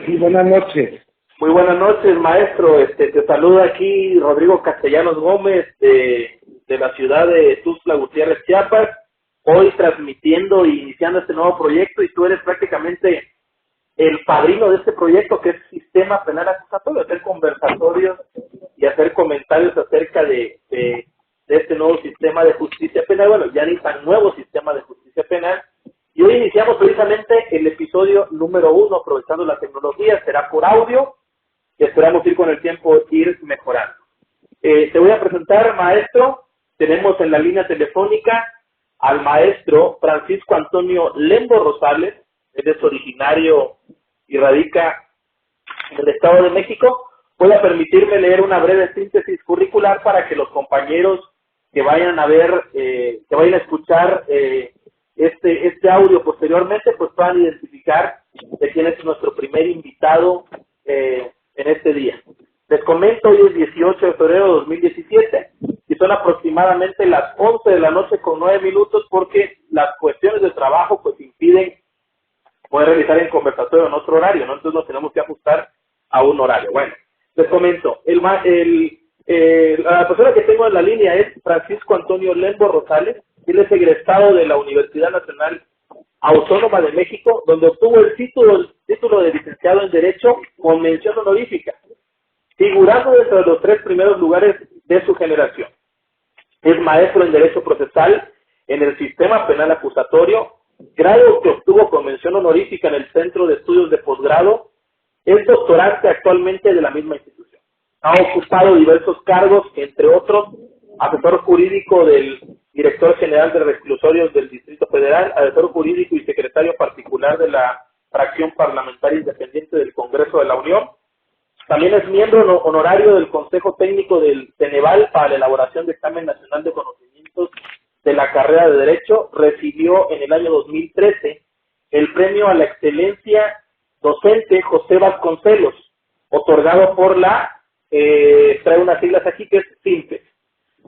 Sí, buenas noches. Muy buenas noches, maestro. Te saluda aquí Rodrigo Castellanos Gómez de la ciudad de Tuxtla Gutiérrez, Chiapas. Hoy transmitiendo e iniciando este nuevo proyecto y tú eres prácticamente el padrino de este proyecto que es Sistema Penal Acusatorio, hacer conversatorios y hacer comentarios acerca de este nuevo sistema de justicia penal, bueno, ya ni tan nuevo sistema de justicia penal. Y hoy iniciamos precisamente el episodio número 1, aprovechando la tecnología, será por audio, y esperamos ir con el tiempo, ir mejorando. Te voy a presentar, maestro. Tenemos en la línea telefónica al maestro Francisco Antonio Lembo Rosales. Él es originario y radica en el Estado de México. Voy a permitirme leer una breve síntesis curricular para que los compañeros que vayan a ver, que vayan a escuchar este audio posteriormente, pues puedan identificar de quién es nuestro primer invitado en este día. Les comento, hoy es 18 de febrero de 2017 y son aproximadamente las 11 de la noche con 9 minutos porque las cuestiones de trabajo pues impiden poder realizar el conversatorio en otro horario, ¿no? Entonces nos tenemos que ajustar a un horario. Bueno, les comento, la persona que tengo en la línea es Francisco Antonio Lembo Rosales. Él es egresado de la Universidad Nacional Autónoma de México, donde obtuvo el título de licenciado en Derecho con mención honorífica, figurando dentro de los 3 primeros lugares de su generación. Es maestro en Derecho Procesal en el Sistema Penal Acusatorio, grado que obtuvo con mención honorífica en el Centro de Estudios de Posgrado. Es doctorante actualmente de la misma institución. Ha ocupado diversos cargos, entre otros, asesor jurídico del director general de reclusorios del Distrito Federal, asesor jurídico y secretario particular de la fracción parlamentaria independiente del Congreso de la Unión. También es miembro honorario del Consejo Técnico del Ceneval para la elaboración de examen nacional de conocimientos de la carrera de Derecho. Recibió en el año 2013 el premio a la excelencia docente José Vasconcelos, otorgado por trae unas siglas aquí que es FINPES,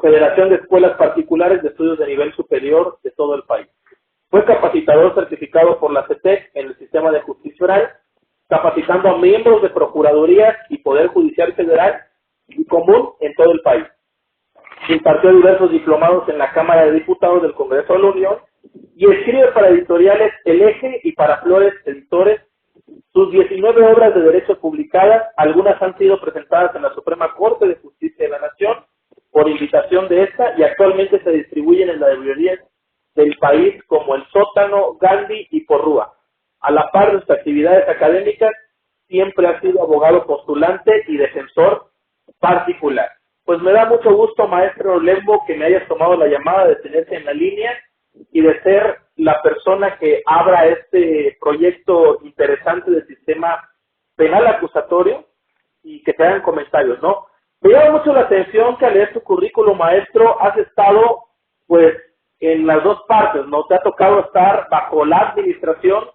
Federación de Escuelas Particulares de Estudios de Nivel Superior de todo el país. Fue capacitador certificado por la CETEC en el sistema de justicia oral, capacitando a miembros de Procuradurías y Poder Judicial Federal y común en todo el país. Impartió diversos diplomados en la Cámara de Diputados del Congreso de la Unión y escribe para editoriales El Eje y para Flores Editores. Sus 19 obras de derecho publicadas, algunas han sido presentadas en la Suprema Corte de Justicia de la Nación por invitación de esta y actualmente se distribuyen en las librerías del país como El Sótano, Gandhi y Porrúa. A la par de sus actividades académicas, siempre ha sido abogado postulante y defensor particular. Pues me da mucho gusto, maestro Lembo, que me hayas tomado la llamada de tenerse en la línea y de ser la persona que abra este proyecto interesante del sistema penal acusatorio y que te hagan comentarios, ¿no? Me llama mucho la atención que al leer tu currículum, maestro, has estado, pues, en las dos partes, ¿no? Te ha tocado estar bajo la administración,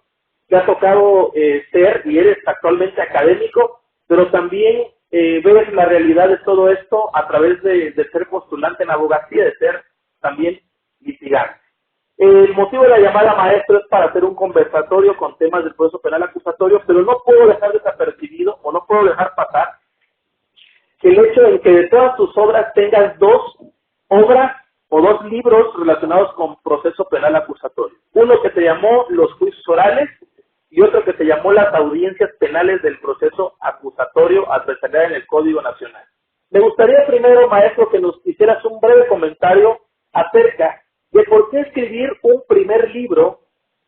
te ha tocado ser y eres actualmente académico, pero también ves la realidad de todo esto a través de ser postulante en abogacía, de ser también litigante. El motivo de la llamada, maestro, es para hacer un conversatorio con temas del proceso penal acusatorio, pero no puedo dejar desapercibido o no puedo dejar pasar el hecho de que de todas tus obras tengas 2 obras o 2 libros relacionados con proceso penal acusatorio. Uno que se llamó Los Juicios Orales y otro que se llamó Las Audiencias Penales del Proceso Acusatorio adversarial en el Código Nacional. Me gustaría primero, maestro, que nos hicieras un breve comentario acerca de por qué escribir un primer libro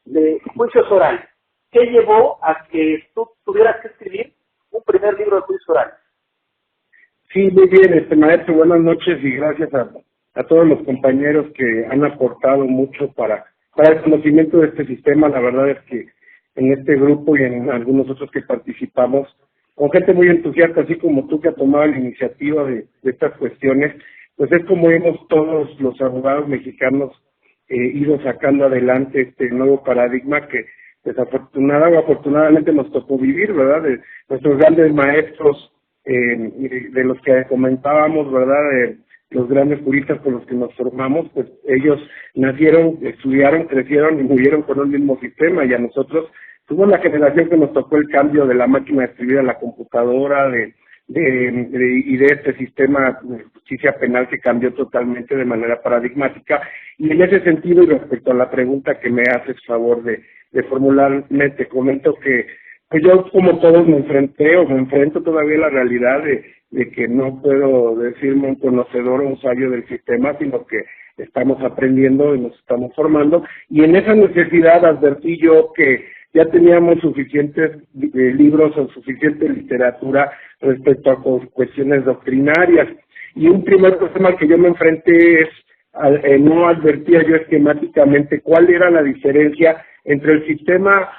de juicios orales. ¿Qué llevó a que tú tuvieras que escribir un primer libro de juicios orales? Sí, muy bien, maestro, buenas noches y gracias a todos los compañeros que han aportado mucho para el conocimiento de este sistema. La verdad es que en este grupo y en algunos otros que participamos, con gente muy entusiasta, así como tú que ha tomado la iniciativa de estas cuestiones, pues es como hemos todos los abogados mexicanos ido sacando adelante este nuevo paradigma que desafortunadamente o afortunadamente nos tocó vivir, ¿verdad? De nuestros grandes maestros, de los que comentábamos, ¿verdad? los grandes juristas con los que nos formamos, pues ellos nacieron, estudiaron, crecieron y murieron con un mismo sistema, y a nosotros fuimos la generación que nos tocó el cambio de la máquina de escribir a la computadora, y de este sistema de justicia penal que cambió totalmente de manera paradigmática. Y en ese sentido, y respecto a la pregunta que me haces favor de formularme, te comento que pues yo, como todos, me enfrento todavía a la realidad de que no puedo decirme un conocedor o un sabio del sistema, sino que estamos aprendiendo y nos estamos formando, y en esa necesidad advertí yo que ya teníamos suficientes libros o suficiente literatura respecto a cuestiones doctrinarias, y un primer problema que yo me enfrenté es no advertía yo esquemáticamente cuál era la diferencia entre el sistema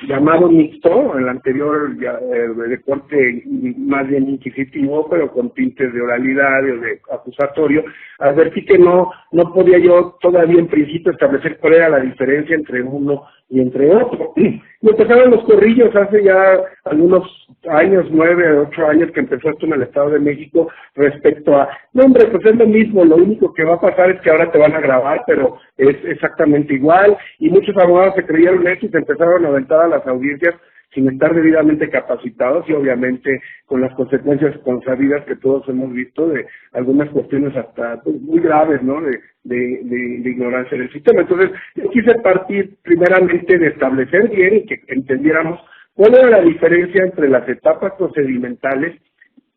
llamado mixto, el anterior de corte más bien inquisitivo, pero con tintes de oralidad o de acusatorio. Advertí que no podía yo todavía en principio establecer cuál era la diferencia entre uno y entre otro. Y empezaron los corrillos hace ya algunos años, 9, 8 años que empezó esto en el Estado de México, respecto a, no hombre, pues es lo mismo, lo único que va a pasar es que ahora te van a grabar, pero es exactamente igual, y muchos abogados se creyeron eso y se empezaron a aventar a las audiencias sin estar debidamente capacitados, y obviamente con las consecuencias consabidas que todos hemos visto de algunas cuestiones hasta pues, muy graves, ¿no?, de ignorancia del sistema. Entonces, yo quise partir primeramente de establecer bien y que entendiéramos cuál era la diferencia entre las etapas procedimentales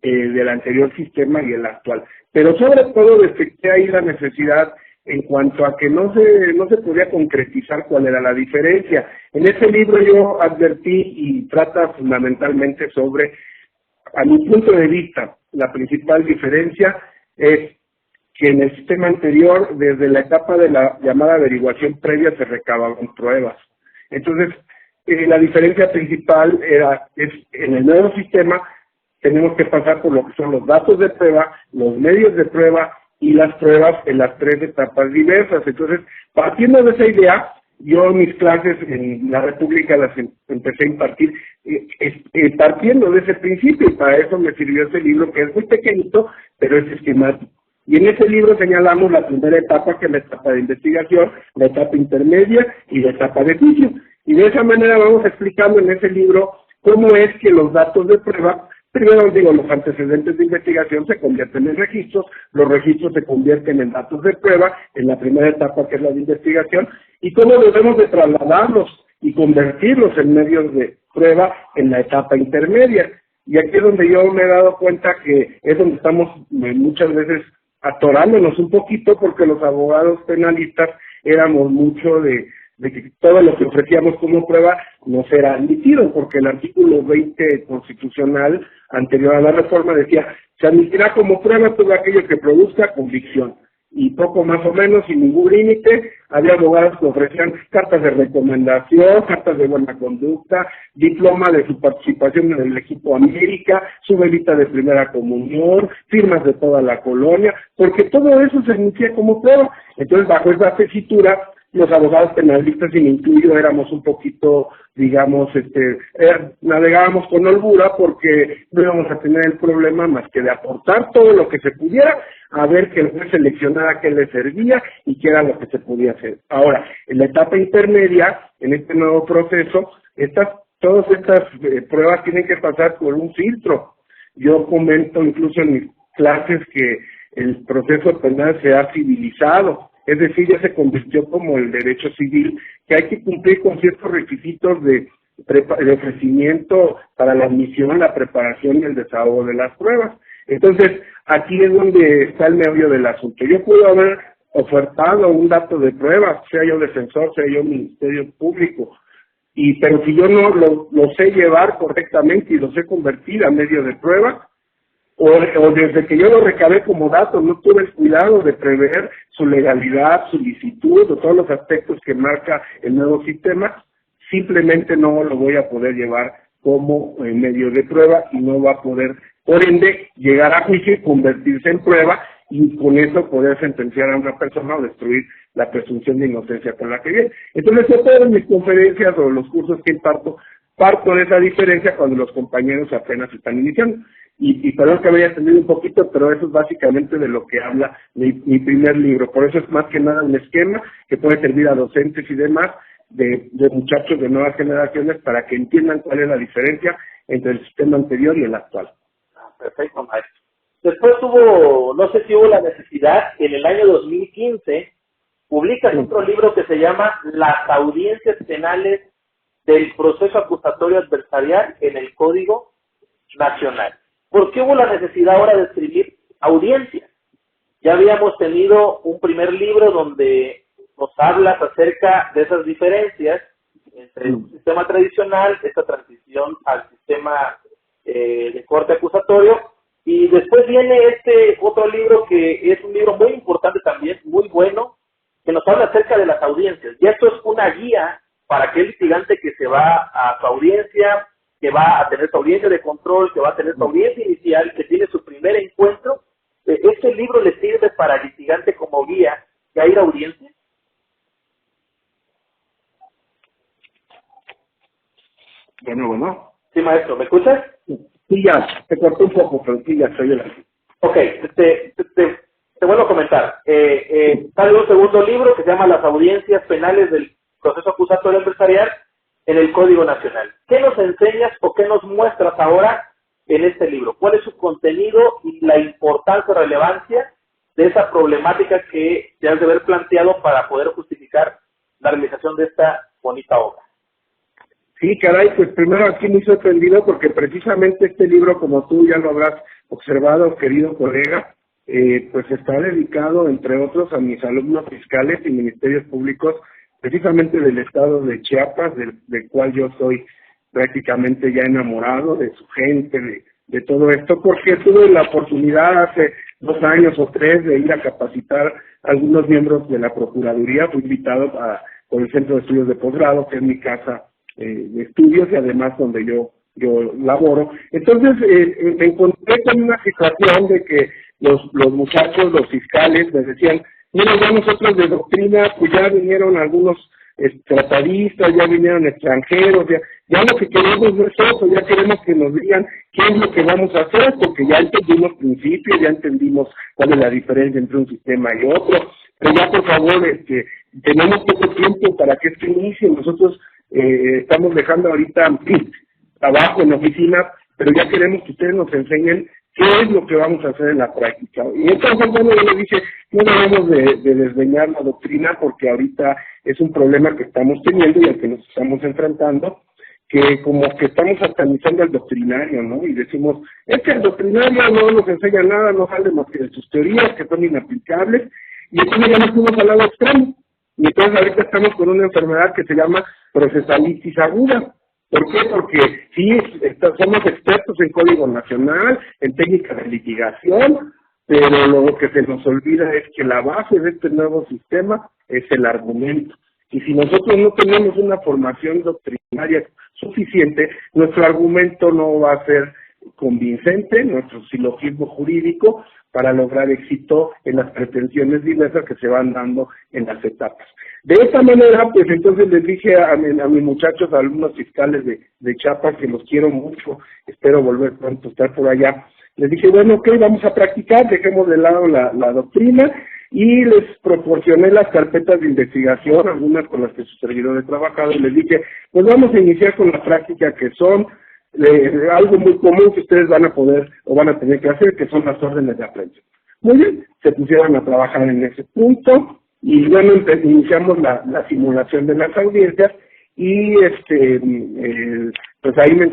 del anterior sistema y el actual. Pero sobre todo detecté ahí la necesidad en cuanto a que no se podía concretizar cuál era la diferencia. En ese libro yo advertí y trata fundamentalmente sobre, a mi punto de vista, la principal diferencia es que en el sistema anterior, desde la etapa de la llamada averiguación previa, se recababan pruebas. Entonces, la diferencia principal es en el nuevo sistema tenemos que pasar por lo que son los datos de prueba, los medios de prueba y las pruebas en las 3 etapas diversas. Entonces, partiendo de esa idea, yo mis clases en la República las empecé a impartir partiendo de ese principio, y para eso me sirvió ese libro, que es muy pequeñito, pero es esquemático. Y en ese libro señalamos la primera etapa, que es la etapa de investigación, la etapa intermedia y la etapa de juicio. Y de esa manera vamos explicando en ese libro cómo es que los datos de prueba, primero digo, los antecedentes de investigación se convierten en registros, los registros se convierten en datos de prueba en la primera etapa, que es la de investigación, y cómo debemos de trasladarlos y convertirlos en medios de prueba en la etapa intermedia. Y aquí es donde yo me he dado cuenta que es donde estamos muchas veces atorándonos un poquito, porque los abogados penalistas éramos mucho de que todo lo que ofrecíamos como prueba no será admitido, porque el artículo 20 constitucional anterior a la reforma decía: se admitirá como prueba todo aquello que produzca convicción, y poco más o menos, sin ningún límite. Había abogados que ofrecían cartas de recomendación, cartas de buena conducta, diploma de su participación en el equipo América, su velita de primera comunión, firmas de toda la colonia, porque todo eso se admitía como prueba. Entonces, bajo esa tesitura, los abogados penalistas, sin incluido, éramos un poquito, digamos, navegábamos con holgura, porque no íbamos a tener el problema más que de aportar todo lo que se pudiera, a ver que el juez seleccionara qué le servía y qué era lo que se podía hacer. Ahora, en la etapa intermedia, en este nuevo proceso, todas estas pruebas tienen que pasar por un filtro. Yo comento incluso en mis clases que el proceso penal se ha civilizado. Es decir, ya se convirtió como el derecho civil, que hay que cumplir con ciertos requisitos de ofrecimiento para la admisión, la preparación y el desahogo de las pruebas. Entonces, aquí es donde está el meollo del asunto. Yo puedo haber ofertado un dato de prueba, sea yo defensor, sea yo Ministerio Público, pero si yo no lo sé llevar correctamente y lo sé convertir a medio de prueba, o desde que yo lo recabé como dato, no tuve el cuidado de prever su legalidad, su licitud, o todos los aspectos que marca el nuevo sistema, simplemente no lo voy a poder llevar como medio de prueba, y no va a poder, por ende, llegar a juicio y convertirse en prueba, y con eso poder sentenciar a una persona o destruir la presunción de inocencia con la que viene. Entonces, yo todas mis conferencias o los cursos que imparto, parto de esa diferencia cuando los compañeros apenas están iniciando. y perdón que me haya extendido un poquito, pero eso es básicamente de lo que habla mi primer libro. Por eso es más que nada un esquema que puede servir a docentes y demás de muchachos de nuevas generaciones para que entiendan cuál es la diferencia entre el sistema anterior y el actual. Perfecto, maestro. Después hubo, no sé si hubo la necesidad, en el año 2015, publicas otro libro que se llama Las audiencias penales del proceso acusatorio adversarial en el Código Nacional. ¿Por qué hubo la necesidad ahora de escribir audiencias? Ya habíamos tenido un primer libro donde nos hablas acerca de esas diferencias entre un sistema tradicional, esta transición al sistema de corte acusatorio, y después viene este otro libro que es un libro muy importante también, muy bueno, que nos habla acerca de las audiencias. Y esto es una guía para aquel litigante que se va a su audiencia, que va a tener su audiencia de control, que va a tener su audiencia inicial, que tiene su primer encuentro. ¿Este libro le sirve para el litigante como guía a ir a audiencia? Bueno. Sí, maestro, ¿me escuchas? Sí, ya, te corté un poco, pero sí, ya estoy aquí. Ok, te vuelvo a comentar. Sale un segundo libro que se llama Las audiencias penales del proceso acusatorio empresarial en el Código Nacional. ¿Qué nos enseñas o qué nos muestras ahora en este libro? ¿Cuál es su contenido y la importancia o relevancia de esa problemática que te has de haber planteado para poder justificar la realización de esta bonita obra? Sí, caray, pues primero aquí muy sorprendido porque precisamente este libro, como tú ya lo habrás observado, querido colega, pues está dedicado, entre otros, a mis alumnos fiscales y ministerios públicos, precisamente del estado de Chiapas, del cual yo soy prácticamente ya enamorado, de su gente, de todo esto, porque tuve la oportunidad hace 2 años o 3 de ir a capacitar a algunos miembros de la Procuraduría. Fui invitado por el Centro de Estudios de Posgrado, que es mi casa de estudios y además donde yo laboro. Entonces me encontré con una situación de que los muchachos, los fiscales, me decían, mira, ya nosotros de doctrina, pues ya vinieron algunos tratadistas, ya vinieron extranjeros, ya lo que queremos no es eso, ya queremos que nos digan qué es lo que vamos a hacer, porque ya entendimos principios, ya entendimos cuál es la diferencia entre un sistema y otro, pero ya por favor, tenemos poco tiempo para que esto inicie. Nosotros estamos dejando ahorita trabajo en la oficina, pero ya queremos que ustedes nos enseñen qué es lo que vamos a hacer en la práctica. Y entonces, bueno, yo le dije, no debemos de desdeñar la doctrina porque ahorita es un problema que estamos teniendo y al que nos estamos enfrentando, que como que estamos satanizando al doctrinario, ¿no? Y decimos, es que el doctrinario no nos enseña nada, no sale más que de sus teorías que son inaplicables, y entonces ya nos fuimos al lado extremo. Y entonces ahorita estamos con una enfermedad que se llama procesalitis aguda. ¿Por qué? Porque sí, somos expertos en Código Nacional, en técnicas de litigación, pero lo que se nos olvida es que la base de este nuevo sistema es el argumento. Y si nosotros no tenemos una formación doctrinaria suficiente, nuestro argumento no va a ser convincente, nuestro silogismo jurídico, para lograr éxito en las pretensiones diversas que se van dando en las etapas. De esta manera, pues entonces les dije a mis muchachos, alumnos fiscales de Chiapas, que los quiero mucho, espero volver pronto a estar por allá, les dije, bueno, ok, vamos a practicar, dejemos de lado la doctrina, y les proporcioné las carpetas de investigación, algunas con las que su servidor he trabajado, y les dije, pues vamos a iniciar con la práctica, que son algo muy común que ustedes van a poder o van a tener que hacer, que son las órdenes de aprehensión. Muy bien, se pusieron a trabajar en ese punto y bueno, iniciamos la simulación de las audiencias y pues ahí me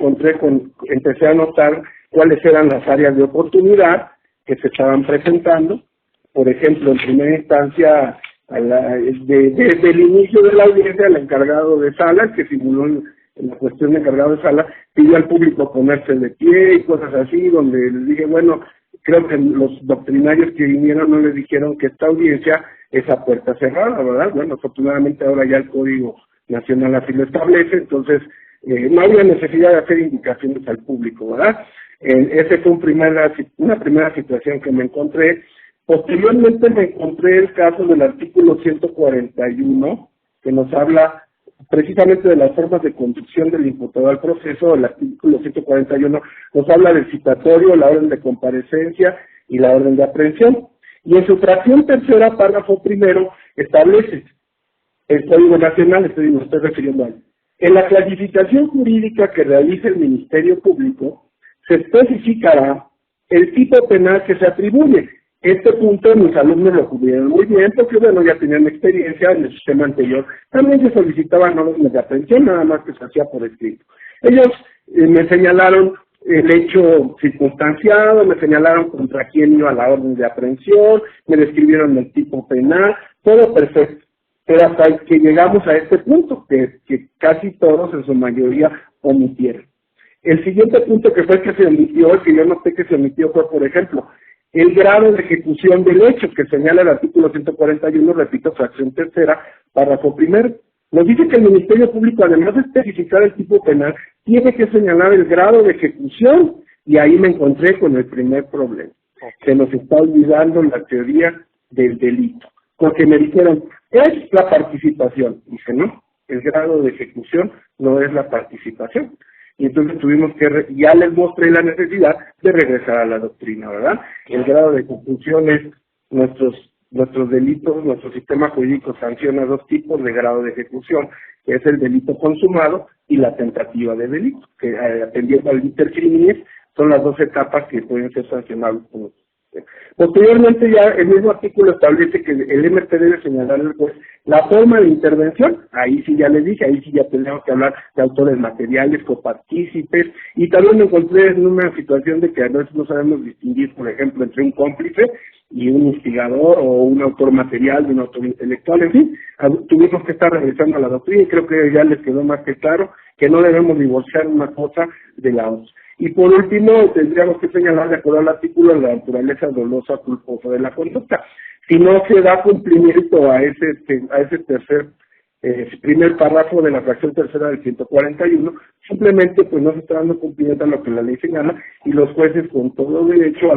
empecé a notar cuáles eran las áreas de oportunidad que se estaban presentando. Por ejemplo, en primera instancia, desde el inicio de la audiencia, el encargado de sala, que simuló en la cuestión de encargado de sala, pidió al público ponerse de pie y cosas así, donde les dije, bueno, creo que los doctrinarios que vinieron no les dijeron que esta audiencia es a puerta cerrada, ¿verdad? Bueno, afortunadamente ahora ya el Código Nacional así lo establece, entonces no había necesidad de hacer indicaciones al público, ¿verdad? Esa fue una primera situación que me encontré. Posteriormente me encontré el caso del artículo 141, que nos habla precisamente de las formas de conducción del imputado al proceso. El artículo 141 nos habla del citatorio, la orden de comparecencia y la orden de aprehensión. Y en su fracción tercera, párrafo primero, establece el Código Nacional, me estoy refiriendo a él. En la clasificación jurídica que realice el Ministerio Público, se especificará el tipo penal que se atribuye. Este punto mis alumnos lo cubrieron muy bien, porque bueno, ya tenían experiencia en el sistema anterior. También se solicitaban órdenes de aprehensión, nada más que se hacía por escrito. Ellos me señalaron el hecho circunstanciado, me señalaron contra quién iba la orden de aprehensión, me describieron el tipo penal, todo perfecto. Pero hasta que llegamos a este punto, que casi todos en su mayoría omitieron. El siguiente punto que fue el que se omitió, el que yo noté que se omitió fue, por ejemplo, el grado de ejecución del hecho, que señala el artículo 141, repito, fracción tercera, párrafo primero. Nos dice que el Ministerio Público, además de especificar el tipo penal, tiene que señalar el grado de ejecución, y ahí me encontré con el primer problema. Se nos está olvidando la teoría del delito, porque me dijeron, es la participación. Dije, no, el grado de ejecución no es la participación. Y entonces tuvimos que, ya les mostré la necesidad de regresar a la doctrina, ¿verdad? El grado de ejecución es nuestros delitos, nuestro sistema jurídico sanciona dos tipos de grado de ejecución, que es el delito consumado y la tentativa de delito, que atendiendo al iter criminis son las dos etapas que pueden ser sancionables con nosotros. Posteriormente ya el mismo artículo establece que el MP debe señalar al juez la forma de intervención. Ahí sí ya les dije, ahí sí ya tenemos que hablar de autores materiales, copartícipes, y también me encontré en una situación de que a veces no sabemos distinguir, por ejemplo, entre un cómplice y un instigador o un autor material de un autor intelectual. En fin, tuvimos que estar revisando la doctrina y creo que ya les quedó más que claro que no debemos divorciar una cosa de la otra. Y por último, tendríamos que señalar, de acuerdo al artículo, la naturaleza dolosa culposa de la conducta. Si no se da cumplimiento a ese primer párrafo de la fracción tercera del 141, simplemente pues no se está dando cumplimiento a lo que la ley señala, y los jueces con todo derecho,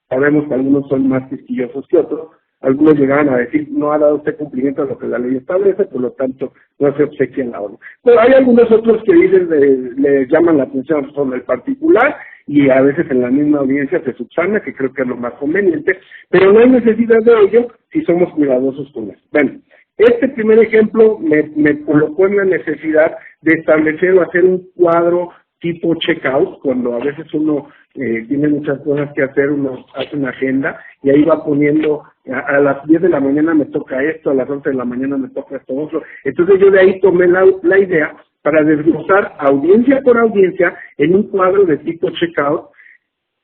sabemos que algunos son más quisquillosos que otros, algunos llegaban a decir, no ha dado usted cumplimiento a lo que la ley establece, por lo tanto no se obsequia en la orden. Pero hay algunos otros que dicen, le llaman la atención sobre el particular, y a veces en la misma audiencia se subsana, que creo que es lo más conveniente, pero no hay necesidad de ello si somos cuidadosos con eso. Bueno, este primer ejemplo me colocó en la necesidad de establecer o hacer un cuadro tipo checkout, cuando a veces uno tiene muchas cosas que hacer, uno hace una agenda y ahí va poniendo, a las 10 de la mañana me toca esto, a las 11 de la mañana me toca esto otro. Entonces yo de ahí tomé la idea para desglosar audiencia por audiencia en un cuadro de tipo checkout,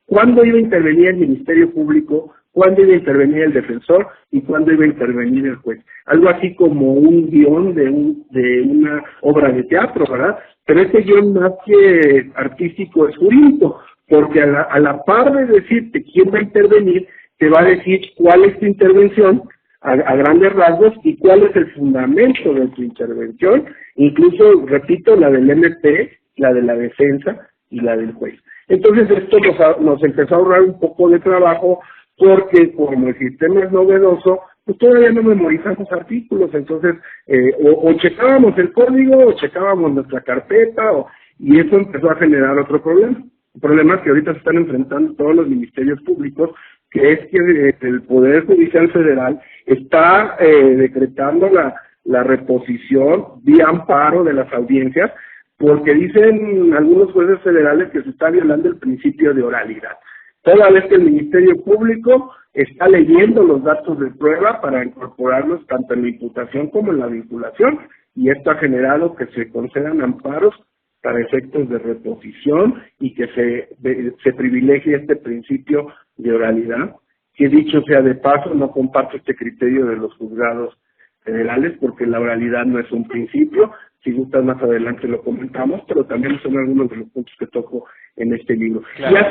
cuándo iba a intervenir el Ministerio Público, cuándo iba a intervenir el defensor y cuándo iba a intervenir el juez. Algo así como un guión de una obra de teatro, ¿verdad? Pero este guión más que artístico es jurídico, porque a la par de decirte quién va a intervenir, te va a decir cuál es tu intervención a grandes rasgos y cuál es el fundamento de tu intervención, incluso, repito, la del MP, la de la defensa y la del juez. Entonces esto nos empezó a ahorrar un poco de trabajo, porque como el sistema es novedoso, pues todavía no memorizamos artículos, entonces o checábamos el código o checábamos nuestra carpeta, y eso empezó a generar otro problema. Problemas que ahorita se están enfrentando todos los ministerios públicos, que es que el Poder Judicial Federal está decretando la reposición vía amparo de las audiencias, porque dicen algunos jueces federales que se está violando el principio de oralidad. Toda vez que el Ministerio Público está leyendo los datos de prueba para incorporarlos tanto en la imputación como en la vinculación, y esto ha generado que se concedan amparos para efectos de reposición y que se privilegie este principio de oralidad, que dicho sea de paso, no comparto este criterio de los juzgados federales, porque la oralidad no es un principio. Si gustas más adelante lo comentamos, pero también son algunos de los puntos que toco en este libro. Claro.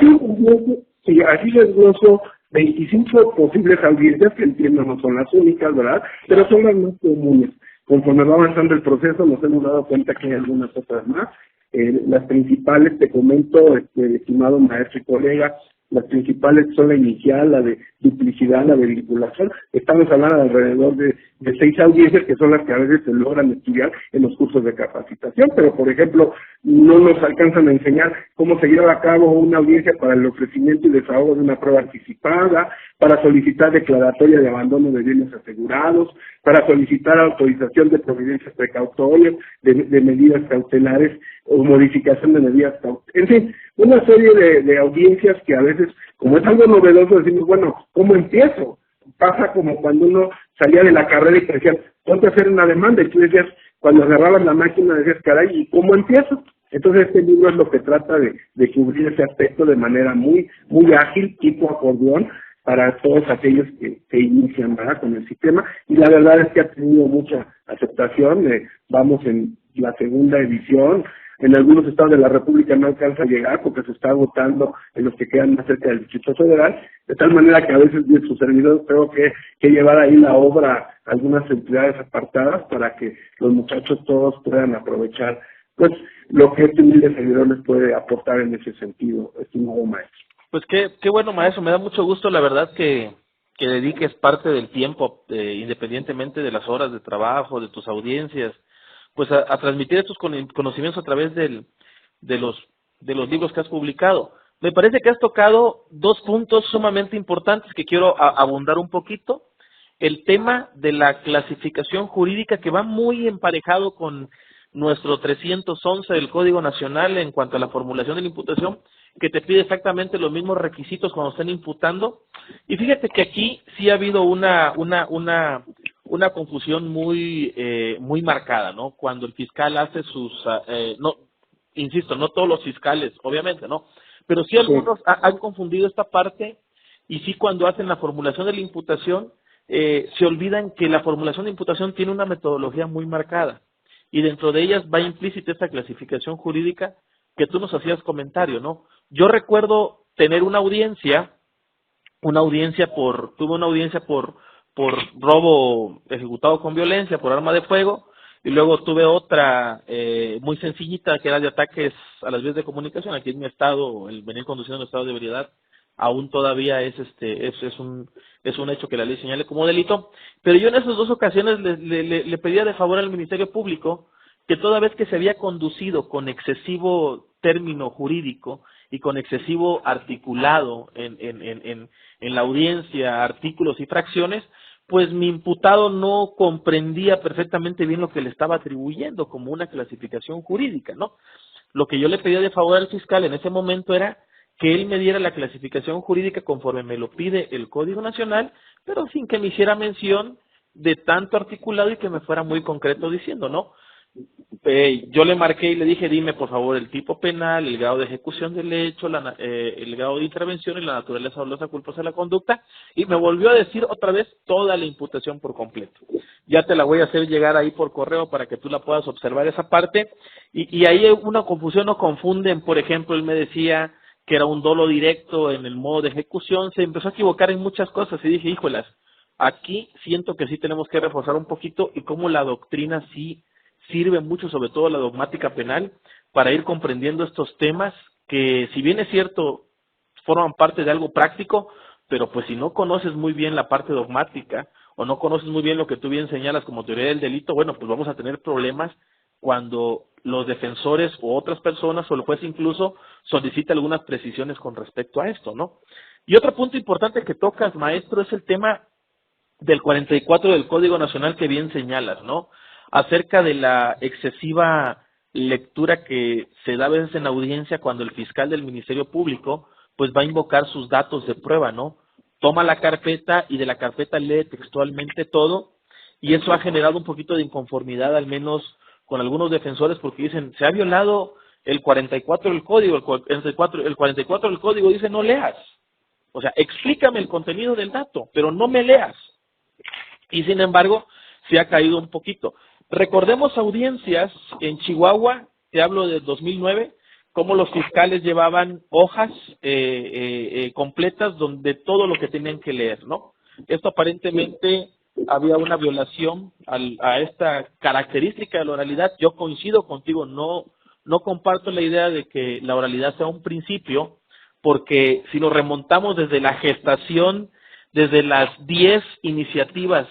Y así desgloso 25 posibles audiencias, que entiendo no son las únicas, ¿verdad? Pero son las más comunes. Conforme va avanzando el proceso nos hemos dado cuenta que hay algunas otras más. Las principales, te comento, estimado maestro y colega, Las principales son la inicial, la de duplicidad, la de vinculación. Estamos hablando de alrededor de 6 audiencias, que son las que a veces se logran estudiar en los cursos de capacitación, pero por ejemplo no nos alcanzan a enseñar cómo se lleva a cabo una audiencia para el ofrecimiento y desahogo de una prueba anticipada, para solicitar declaratoria de abandono de bienes asegurados, para solicitar autorización de providencias precautorias, de medidas cautelares o modificación de medidas cautelares. En fin, una serie de audiencias que a veces, como es algo novedoso, decimos, bueno, ¿cómo empiezo? Pasa como cuando uno salía de la carrera y te decían, ponte a hacer una demanda, y tú decías, cuando agarrabas la máquina, decías, caray, ¿y cómo empiezo? Entonces este libro es lo que trata de cubrir ese aspecto de manera muy ágil, tipo acordeón, para todos aquellos que inician, ¿verdad?, con el sistema, y la verdad es que ha tenido mucha aceptación. Vamos en la segunda edición. En algunos estados de la República no alcanza a llegar porque se está agotando en los que quedan más cerca del Distrito Federal, de tal manera que a veces de sus servidores tengo que llevar ahí la obra a algunas entidades apartadas para que los muchachos todos puedan aprovechar pues lo que este humilde servidor les puede aportar en ese sentido, estimado maestro. Pues qué bueno, maestro, me da mucho gusto, la verdad, que dediques parte del tiempo, independientemente de las horas de trabajo, de tus audiencias, pues a transmitir estos conocimientos a través de los libros que has publicado. Me parece que has tocado 2 puntos sumamente importantes que quiero abundar un poquito. El tema de la clasificación jurídica, que va muy emparejado con nuestro 311 del Código Nacional en cuanto a la formulación de la imputación, que te pide exactamente los mismos requisitos cuando estén imputando. Y fíjate que aquí sí ha habido una confusión muy marcada, ¿no? Cuando el fiscal hace sus, no, insisto, no todos los fiscales, obviamente, ¿no? Pero sí algunos han confundido esta parte, y sí cuando hacen la formulación de la imputación, se olvidan que la formulación de imputación tiene una metodología muy marcada, y dentro de ellas va implícita esta clasificación jurídica que tú nos hacías comentario, ¿no? Yo recuerdo tener tuve una audiencia por robo ejecutado con violencia, por arma de fuego, y luego tuve otra muy sencillita que era de ataques a las vías de comunicación. Aquí en mi estado, el venir conduciendo en estado de ebriedad aún todavía es un hecho que la ley señale como delito, pero yo en esas 2 ocasiones le pedía de favor al Ministerio Público que toda vez que se había conducido con excesivo término jurídico y con excesivo articulado en la audiencia, artículos y fracciones, pues mi imputado no comprendía perfectamente bien lo que le estaba atribuyendo como una clasificación jurídica, ¿no? Lo que yo le pedía de favor al fiscal en ese momento era que él me diera la clasificación jurídica conforme me lo pide el Código Nacional, pero sin que me hiciera mención de tanto articulado y que me fuera muy concreto diciendo, ¿no? Yo le marqué y le dije, dime por favor el tipo penal, el grado de ejecución del hecho, el grado de intervención y la naturaleza dolosa culposa de la conducta, y me volvió a decir otra vez toda la imputación por completo. Ya te la voy a hacer llegar ahí por correo para que tú la puedas observar esa parte, y ahí hay una confusión, no confunden, por ejemplo, él me decía que era un dolo directo en el modo de ejecución, se empezó a equivocar en muchas cosas y dije, híjolas, aquí siento que sí tenemos que reforzar un poquito y cómo la doctrina sí sirve mucho, sobre todo la dogmática penal, para ir comprendiendo estos temas que, si bien es cierto, forman parte de algo práctico, pero pues si no conoces muy bien la parte dogmática o no conoces muy bien lo que tú bien señalas como teoría del delito, bueno, pues vamos a tener problemas cuando los defensores o otras personas o el juez incluso solicita algunas precisiones con respecto a esto, ¿no? Y otro punto importante que tocas, maestro, es el tema del 44 del Código Nacional que bien señalas, ¿no? Acerca de la excesiva lectura que se da a veces en audiencia cuando el fiscal del Ministerio Público pues va a invocar sus datos de prueba, ¿no? Toma la carpeta y de la carpeta lee textualmente todo, y eso ha generado un poquito de inconformidad, al menos con algunos defensores, porque dicen, se ha violado el 44 del código, el 44 del código dice no leas. O sea, explícame el contenido del dato, pero no me leas. Y sin embargo, se ha caído un poquito. Recordemos audiencias en Chihuahua, te hablo de 2009, cómo los fiscales llevaban hojas completas donde todo lo que tenían que leer, ¿no? Esto aparentemente había una violación a esta característica de la oralidad. Yo coincido contigo, no comparto la idea de que la oralidad sea un principio, porque si nos remontamos desde la gestación, desde las 10 iniciativas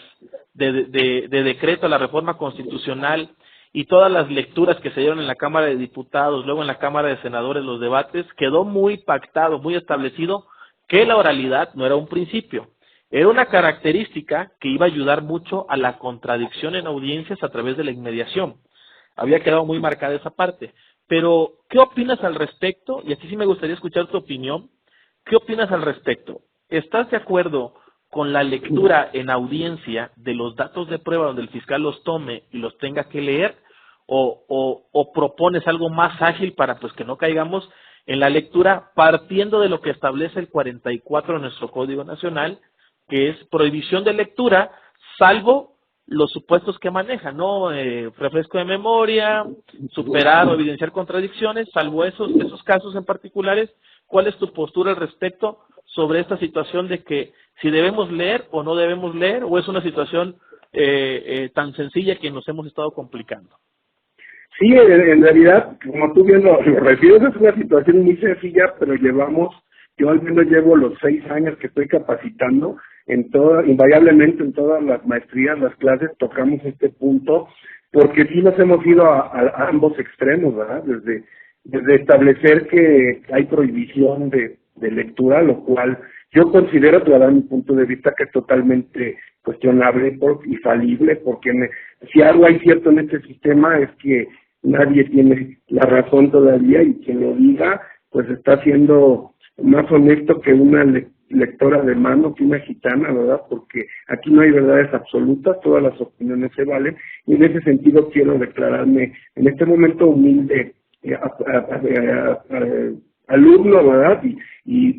de decreto a la reforma constitucional y todas las lecturas que se dieron en la Cámara de Diputados, luego en la Cámara de Senadores, los debates, quedó muy pactado, muy establecido que la oralidad no era un principio, era una característica que iba a ayudar mucho a la contradicción en audiencias a través de la inmediación. Había quedado muy marcada esa parte. Pero, ¿qué opinas al respecto? Y aquí sí me gustaría escuchar tu opinión. ¿Qué opinas al respecto? ¿Estás de acuerdo con la lectura en audiencia de los datos de prueba donde el fiscal los tome y los tenga que leer? ¿O propones algo más ágil para pues que no caigamos en la lectura partiendo de lo que establece el 44 de nuestro Código Nacional, que es prohibición de lectura, salvo los supuestos que maneja, ¿no? Refresco de memoria, superar o evidenciar contradicciones, salvo esos casos en particulares. ¿Cuál es tu postura al respecto sobre esta situación de que si debemos leer o no debemos leer, o es una situación tan sencilla que nos hemos estado complicando? Sí, en realidad, como tú bien lo refieres, es una situación muy sencilla, pero yo al menos llevo los 6 años que estoy capacitando, invariablemente en todas las maestrías, las clases, tocamos este punto, porque sí nos hemos ido a ambos extremos, ¿verdad? Desde establecer que hay prohibición de lectura, lo cual yo considero, te voy a dar mi punto de vista, que es totalmente cuestionable y falible, porque si algo hay cierto en este sistema es que nadie tiene la razón todavía, y quien lo diga, pues está siendo más honesto que una lectora de mano, que una gitana, ¿verdad? Porque aquí no hay verdades absolutas, todas las opiniones se valen, y en ese sentido quiero declararme en este momento humilde alumno, ¿verdad?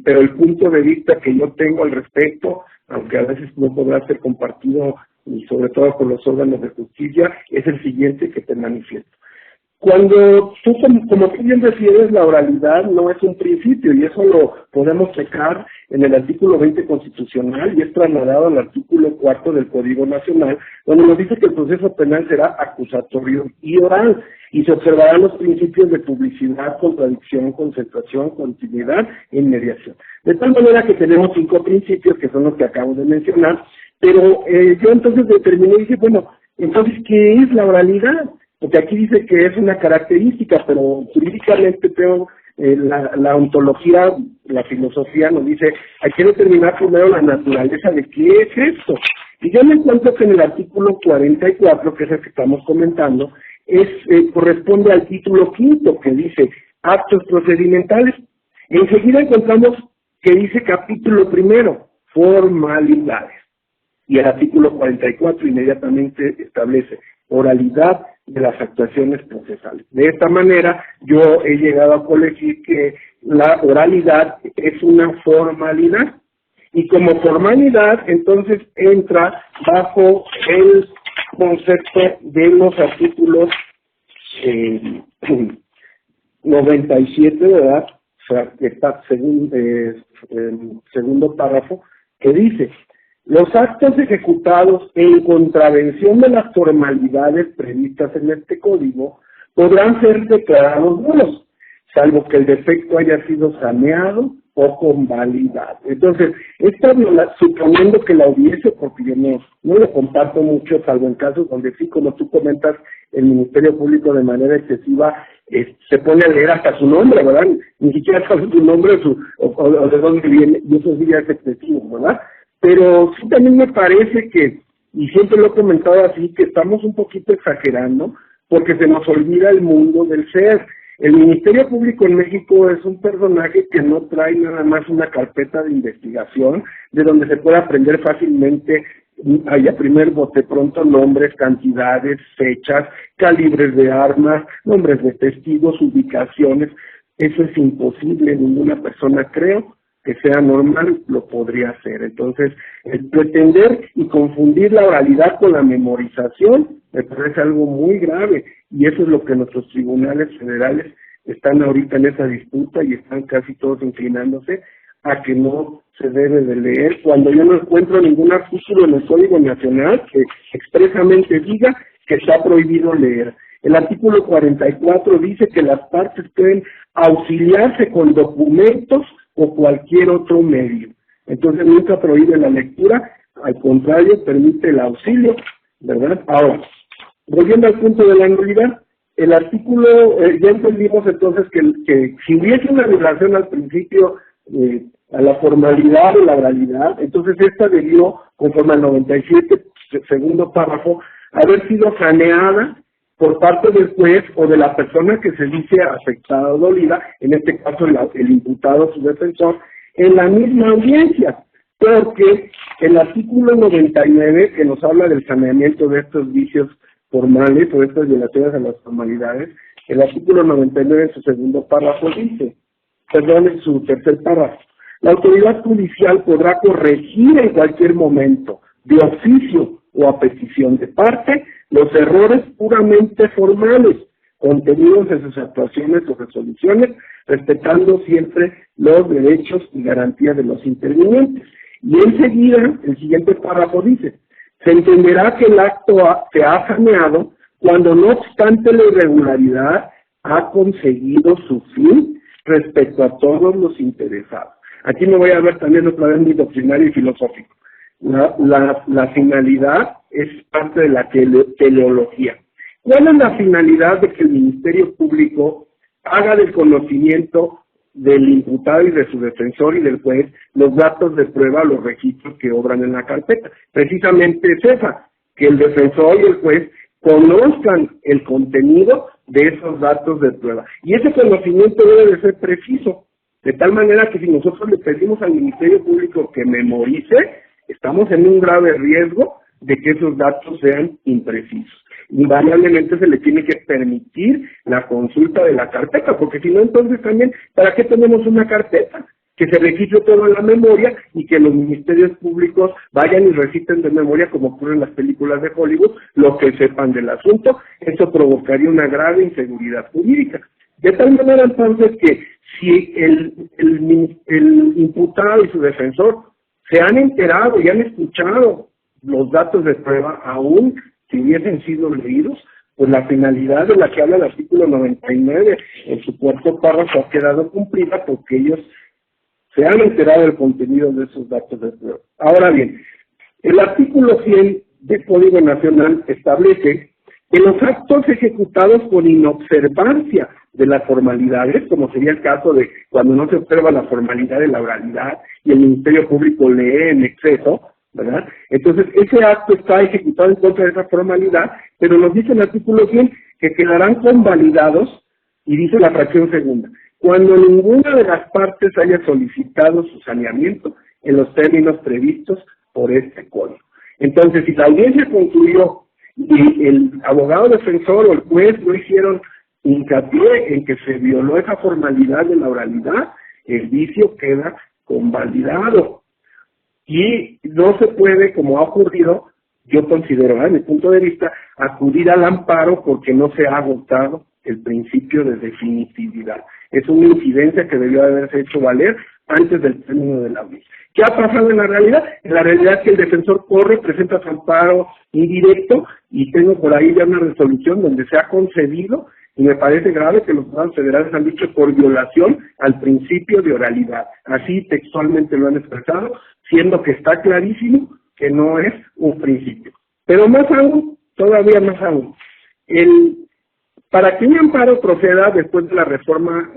Pero el punto de vista que yo tengo al respecto, aunque a veces no podrá ser compartido, y sobre todo con los órganos de justicia, es el siguiente que te manifiesto. Cuando tú, como tú bien refieres, la oralidad no es un principio, y eso lo podemos checar en el artículo 20 constitucional, y es trasladado al artículo 4 del Código Nacional, donde nos dice que el proceso penal será acusatorio y oral, y se observarán los principios de publicidad, contradicción, concentración, continuidad e inmediación. De tal manera que tenemos 5 principios, que son los que acabo de mencionar, pero yo entonces determiné y dije, bueno, entonces, ¿qué es la oralidad? Porque aquí dice que es una característica, pero jurídicamente la ontología, la filosofía nos dice, hay que determinar primero la naturaleza de qué es esto. Y yo me encuentro que en el artículo 44, que es el que estamos comentando, corresponde al título 5, que dice actos procedimentales. Enseguida encontramos que dice capítulo 1, formalidades. Y el artículo 44 inmediatamente establece oralidad de las actuaciones procesales. De esta manera, yo he llegado a colegir que la oralidad es una formalidad, y como formalidad, entonces entra bajo el concepto de los artículos 97, ¿verdad? O sea, que está segundo párrafo, que dice: los actos ejecutados en contravención de las formalidades previstas en este código podrán ser declarados nulos, salvo que el defecto haya sido saneado o convalidado. Entonces, suponiendo que la hubiese, porque yo no lo comparto mucho, salvo en casos donde sí, como tú comentas, el Ministerio Público de manera excesiva se pone a leer hasta su nombre, ¿verdad? Ni siquiera sabe su nombre o de dónde viene, y eso sí ya es excesivo, ¿verdad? Pero sí también me parece que, y siempre lo he comentado así, que estamos un poquito exagerando, porque se nos olvida el mundo del ser. El Ministerio Público en México es un personaje que no trae nada más una carpeta de investigación, de donde se puede aprender fácilmente, a primer bote pronto, nombres, cantidades, fechas, calibres de armas, nombres de testigos, ubicaciones. Eso es imposible, ninguna persona, creo, que sea normal, lo podría hacer. Entonces, el pretender y confundir la oralidad con la memorización me parece algo muy grave, y eso es lo que nuestros tribunales federales están ahorita en esa disputa, y están casi todos inclinándose a que no se debe de leer, cuando yo no encuentro ningún artículo en el Código Nacional que expresamente diga que está prohibido leer. El artículo 44 dice que las partes pueden auxiliarse con documentos o cualquier otro medio. Entonces nunca prohíbe la lectura, al contrario, permite el auxilio, ¿verdad? Ahora, volviendo al punto de la nulidad, el artículo, ya entendimos entonces que si hubiese una violación al principio, a la formalidad o la oralidad, entonces esta debió, conforme al 97, segundo párrafo, haber sido saneada por parte del juez o de la persona que se dice afectada o dolida, en este caso el imputado o su defensor, en la misma audiencia, porque el artículo 99, que nos habla del saneamiento de estos vicios formales o estas violaciones a las formalidades, el artículo 99 en su segundo párrafo dice, en su tercer párrafo, la autoridad judicial podrá corregir en cualquier momento, de oficio o a petición de parte, los errores puramente formales contenidos en sus actuaciones o resoluciones, respetando siempre los derechos y garantías de los intervinientes. Y enseguida, el siguiente párrafo dice, se entenderá que el acto se ha saneado cuando no obstante la irregularidad ha conseguido su fin respecto a todos los interesados. Aquí me voy a ver también otra vez mi doctrinario y filosófico. La finalidad es parte de la teleología. ¿Cuál es la finalidad de que el Ministerio Público haga del conocimiento del imputado y de su defensor y del juez los datos de prueba, los registros que obran en la carpeta? Precisamente es esa, que el defensor y el juez conozcan el contenido de esos datos de prueba. Y ese conocimiento debe de ser preciso, de tal manera que si nosotros le pedimos al Ministerio Público que memorice, estamos en un grave riesgo de que esos datos sean imprecisos. Invariablemente se le tiene que permitir la consulta de la carpeta, porque si no, entonces también, ¿para qué tenemos una carpeta? Que se registre todo en la memoria y que los ministerios públicos vayan y reciten de memoria, como ocurre en las películas de Hollywood, lo que sepan del asunto. Eso provocaría una grave inseguridad jurídica. De tal manera, entonces, que si el imputado y su defensor se han enterado y han escuchado los datos de prueba, aún si hubiesen sido leídos, pues la finalidad de la que habla el artículo 99 en su cuarto párrafo ha quedado cumplida porque ellos se han enterado del contenido de esos datos de prueba. Ahora bien, el artículo 100 del Código Nacional establece que los actos ejecutados con inobservancia de las formalidades, como sería el caso de cuando no se observa la formalidad de la oralidad y el Ministerio Público lee en exceso, ¿verdad? Entonces, ese acto está ejecutado en contra de esa formalidad, pero nos dice el artículo 100 que quedarán convalidados, y dice la fracción segunda, cuando ninguna de las partes haya solicitado su saneamiento en los términos previstos por este código. Entonces, si la audiencia concluyó y el abogado defensor o el juez no hicieron hincapié en que se violó esa formalidad de la oralidad, el vicio queda convalidado. Y no se puede, como ha ocurrido, yo considero, desde mi punto de vista, acudir al amparo porque no se ha agotado el principio de definitividad. Es una incidencia que debió haberse hecho valer antes del término de la audiencia. ¿Qué ha pasado en la realidad? En la realidad es que el defensor corre, presenta su amparo indirecto y tengo por ahí ya una resolución donde se ha concedido, y me parece grave que los juzgados federales han dicho por violación al principio de oralidad. Así textualmente lo han expresado, siendo que está clarísimo que no es un principio. Pero más aún, todavía más aún, para que un amparo proceda después de la reforma,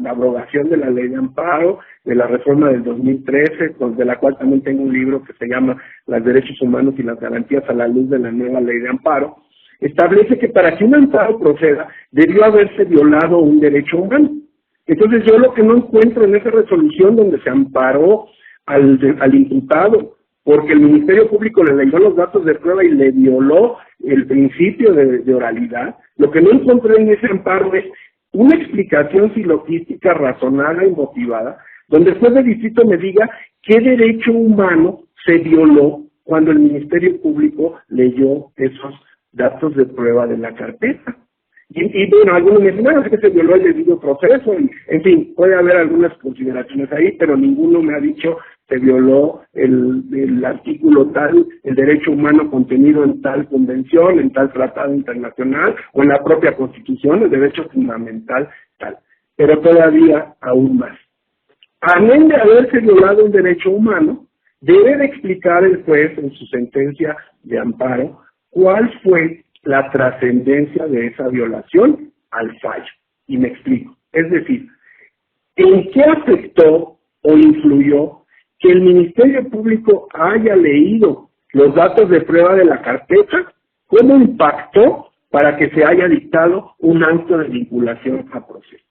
la abrogación de la ley de amparo, de la reforma del 2013, de la cual también tengo un libro que se llama Los derechos humanos y las garantías a la luz de la nueva ley de amparo, establece que para que un amparo proceda, debió haberse violado un derecho humano. Entonces yo lo que no encuentro en esa resolución donde se amparó al imputado, porque el Ministerio Público le leyó los datos de prueba y le violó el principio de oralidad, lo que no encontré en ese amparo es una explicación silogística razonada y motivada, donde el juez de distrito me diga qué derecho humano se violó cuando el Ministerio Público leyó esos datos de prueba de la carpeta. Y bueno, algunos me dicen, es que se violó el debido proceso, y, en fin, puede haber algunas consideraciones ahí, pero ninguno me ha dicho se violó el artículo tal, el derecho humano contenido en tal convención, en tal tratado internacional o en la propia Constitución, el derecho fundamental tal. Pero todavía aún más. Amén de haberse violado un derecho humano, debe de explicar el juez en su sentencia de amparo cuál fue la trascendencia de esa violación al fallo. Y me explico. Es decir, ¿en qué afectó o influyó que el Ministerio Público haya leído los datos de prueba de la carpeta? ¿Cómo impactó para que se haya dictado un acto de vinculación a proceso?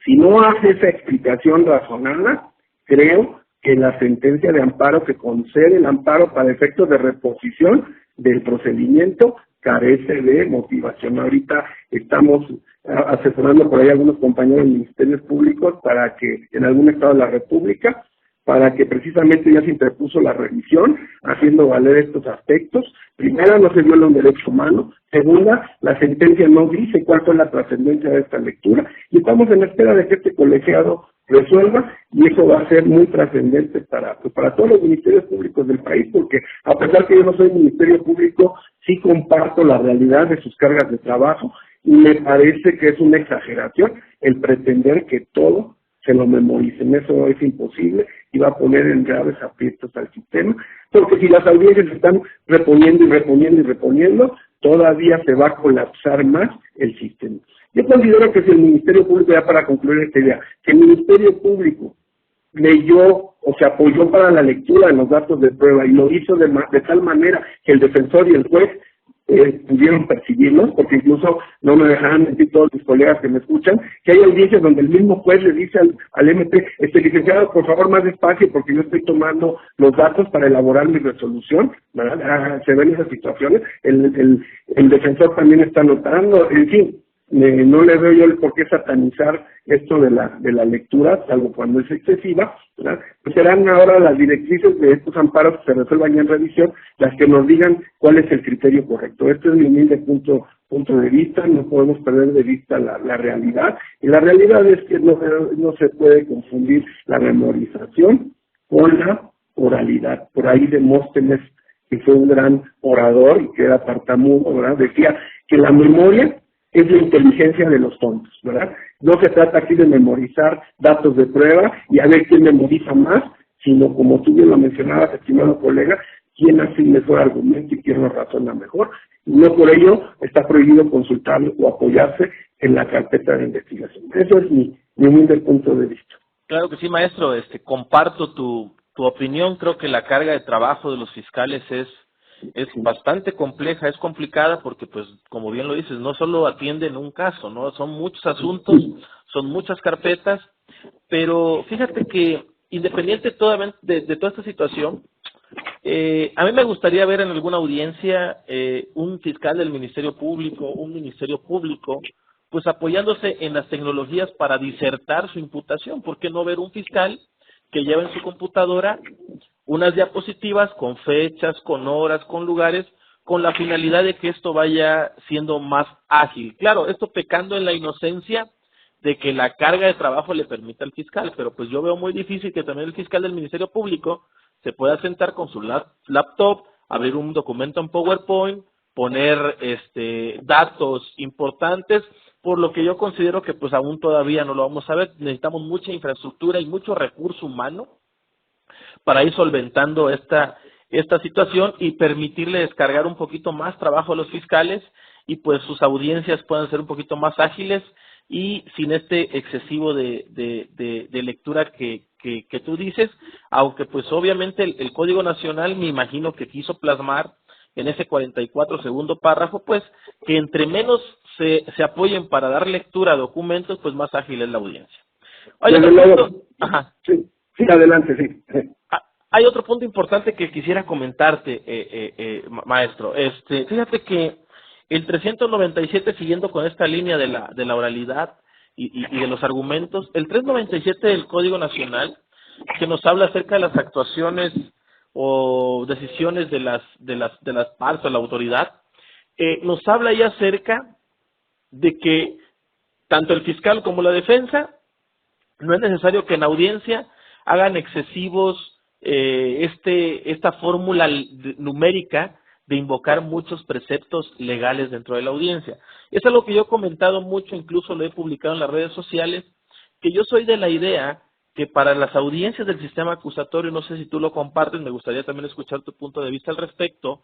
Si no hace esa explicación razonada, creo que la sentencia de amparo que concede el amparo para efectos de reposición del procedimiento carece de motivación. Ahorita estamos asesorando por ahí a algunos compañeros de ministerios públicos para que en algún estado de la República, para que precisamente ya se interpuso la revisión, haciendo valer estos aspectos. Primera, no se viola un derecho humano. Segunda, la sentencia no dice cuál fue la trascendencia de esta lectura. Y estamos en espera de que este colegiado resuelva, y eso va a ser muy trascendente para todos los ministerios públicos del país, porque a pesar que yo no soy ministerio público, sí comparto la realidad de sus cargas de trabajo, y me parece que es una exageración el pretender que todo se lo memoricen. Eso es imposible y va a poner en graves aprietos al sistema, porque si las audiencias están reponiendo y reponiendo y reponiendo, todavía se va a colapsar más el sistema. Yo considero que si el Ministerio Público, ya para concluir esta idea, que el Ministerio Público leyó o se apoyó para la lectura de los datos de prueba y lo hizo de tal manera que el defensor y el juez pudieron percibirlos, porque incluso no me dejarán mentir todos mis colegas que me escuchan, que hay audiencias donde el mismo juez le dice al MP, licenciado, por favor más despacio porque yo estoy tomando los datos para elaborar mi resolución, ¿verdad? Se ven esas situaciones, el defensor también está notando, en fin, no le veo yo el por qué satanizar esto de la lectura, salvo cuando es excesiva, ¿verdad? Pues serán ahora las directrices de estos amparos que se resuelvan ya en revisión las que nos digan cuál es el criterio correcto. Este es mi humilde punto de vista, no podemos perder de vista la realidad, y la realidad es que no se puede confundir la memorización con la oralidad. Por ahí Demóstenes, que fue un gran orador y que era tartamudo, ¿verdad?, decía que la memoria es la inteligencia de los tontos, ¿verdad? No se trata aquí de memorizar datos de prueba y a ver quién memoriza más, sino, como tú bien lo mencionabas, estimado colega, quién hace el mejor argumento y quién lo razona mejor. Y no por ello está prohibido consultar o apoyarse en la carpeta de investigación. Eso es mi humilde punto de vista. Claro que sí, maestro. Comparto tu opinión. Creo que la carga de trabajo de los fiscales es bastante compleja, es complicada porque, pues, como bien lo dices, no solo atienden un caso, ¿no? Son muchos asuntos, son muchas carpetas, pero fíjate que independiente de toda esta situación, a mí me gustaría ver en alguna audiencia un fiscal del Ministerio Público, un Ministerio Público, pues apoyándose en las tecnologías para disertar su imputación. ¿Por qué no ver un fiscal que lleva en su computadora unas diapositivas con fechas, con horas, con lugares, con la finalidad de que esto vaya siendo más ágil? Claro, esto pecando en la inocencia de que la carga de trabajo le permita al fiscal, pero pues yo veo muy difícil que también el fiscal del Ministerio Público se pueda sentar con su laptop, abrir un documento en PowerPoint, poner datos importantes, por lo que yo considero que pues aún todavía no lo vamos a ver. Necesitamos mucha infraestructura y mucho recurso humano para ir solventando esta situación y permitirle descargar un poquito más trabajo a los fiscales y pues sus audiencias puedan ser un poquito más ágiles y sin este excesivo de lectura que tú dices, aunque pues obviamente el Código Nacional me imagino que quiso plasmar en ese 44 segundo párrafo, pues que entre menos se apoyen para dar lectura a documentos, pues más ágil es la audiencia. Hay otro punto, sí, adelante, sí. Hay otro punto importante que quisiera comentarte, maestro. Fíjate que el 397, siguiendo con esta línea de la oralidad y de los argumentos, el 397 del Código Nacional, que nos habla acerca de las actuaciones o decisiones de las partes o la autoridad, nos habla ya acerca de que tanto el fiscal como la defensa no es necesario que en audiencia hagan excesivos esta fórmula numérica de invocar muchos preceptos legales dentro de la audiencia. Es algo que yo he comentado mucho, incluso lo he publicado en las redes sociales, que yo soy de la idea que para las audiencias del sistema acusatorio, no sé si tú lo compartes, me gustaría también escuchar tu punto de vista al respecto,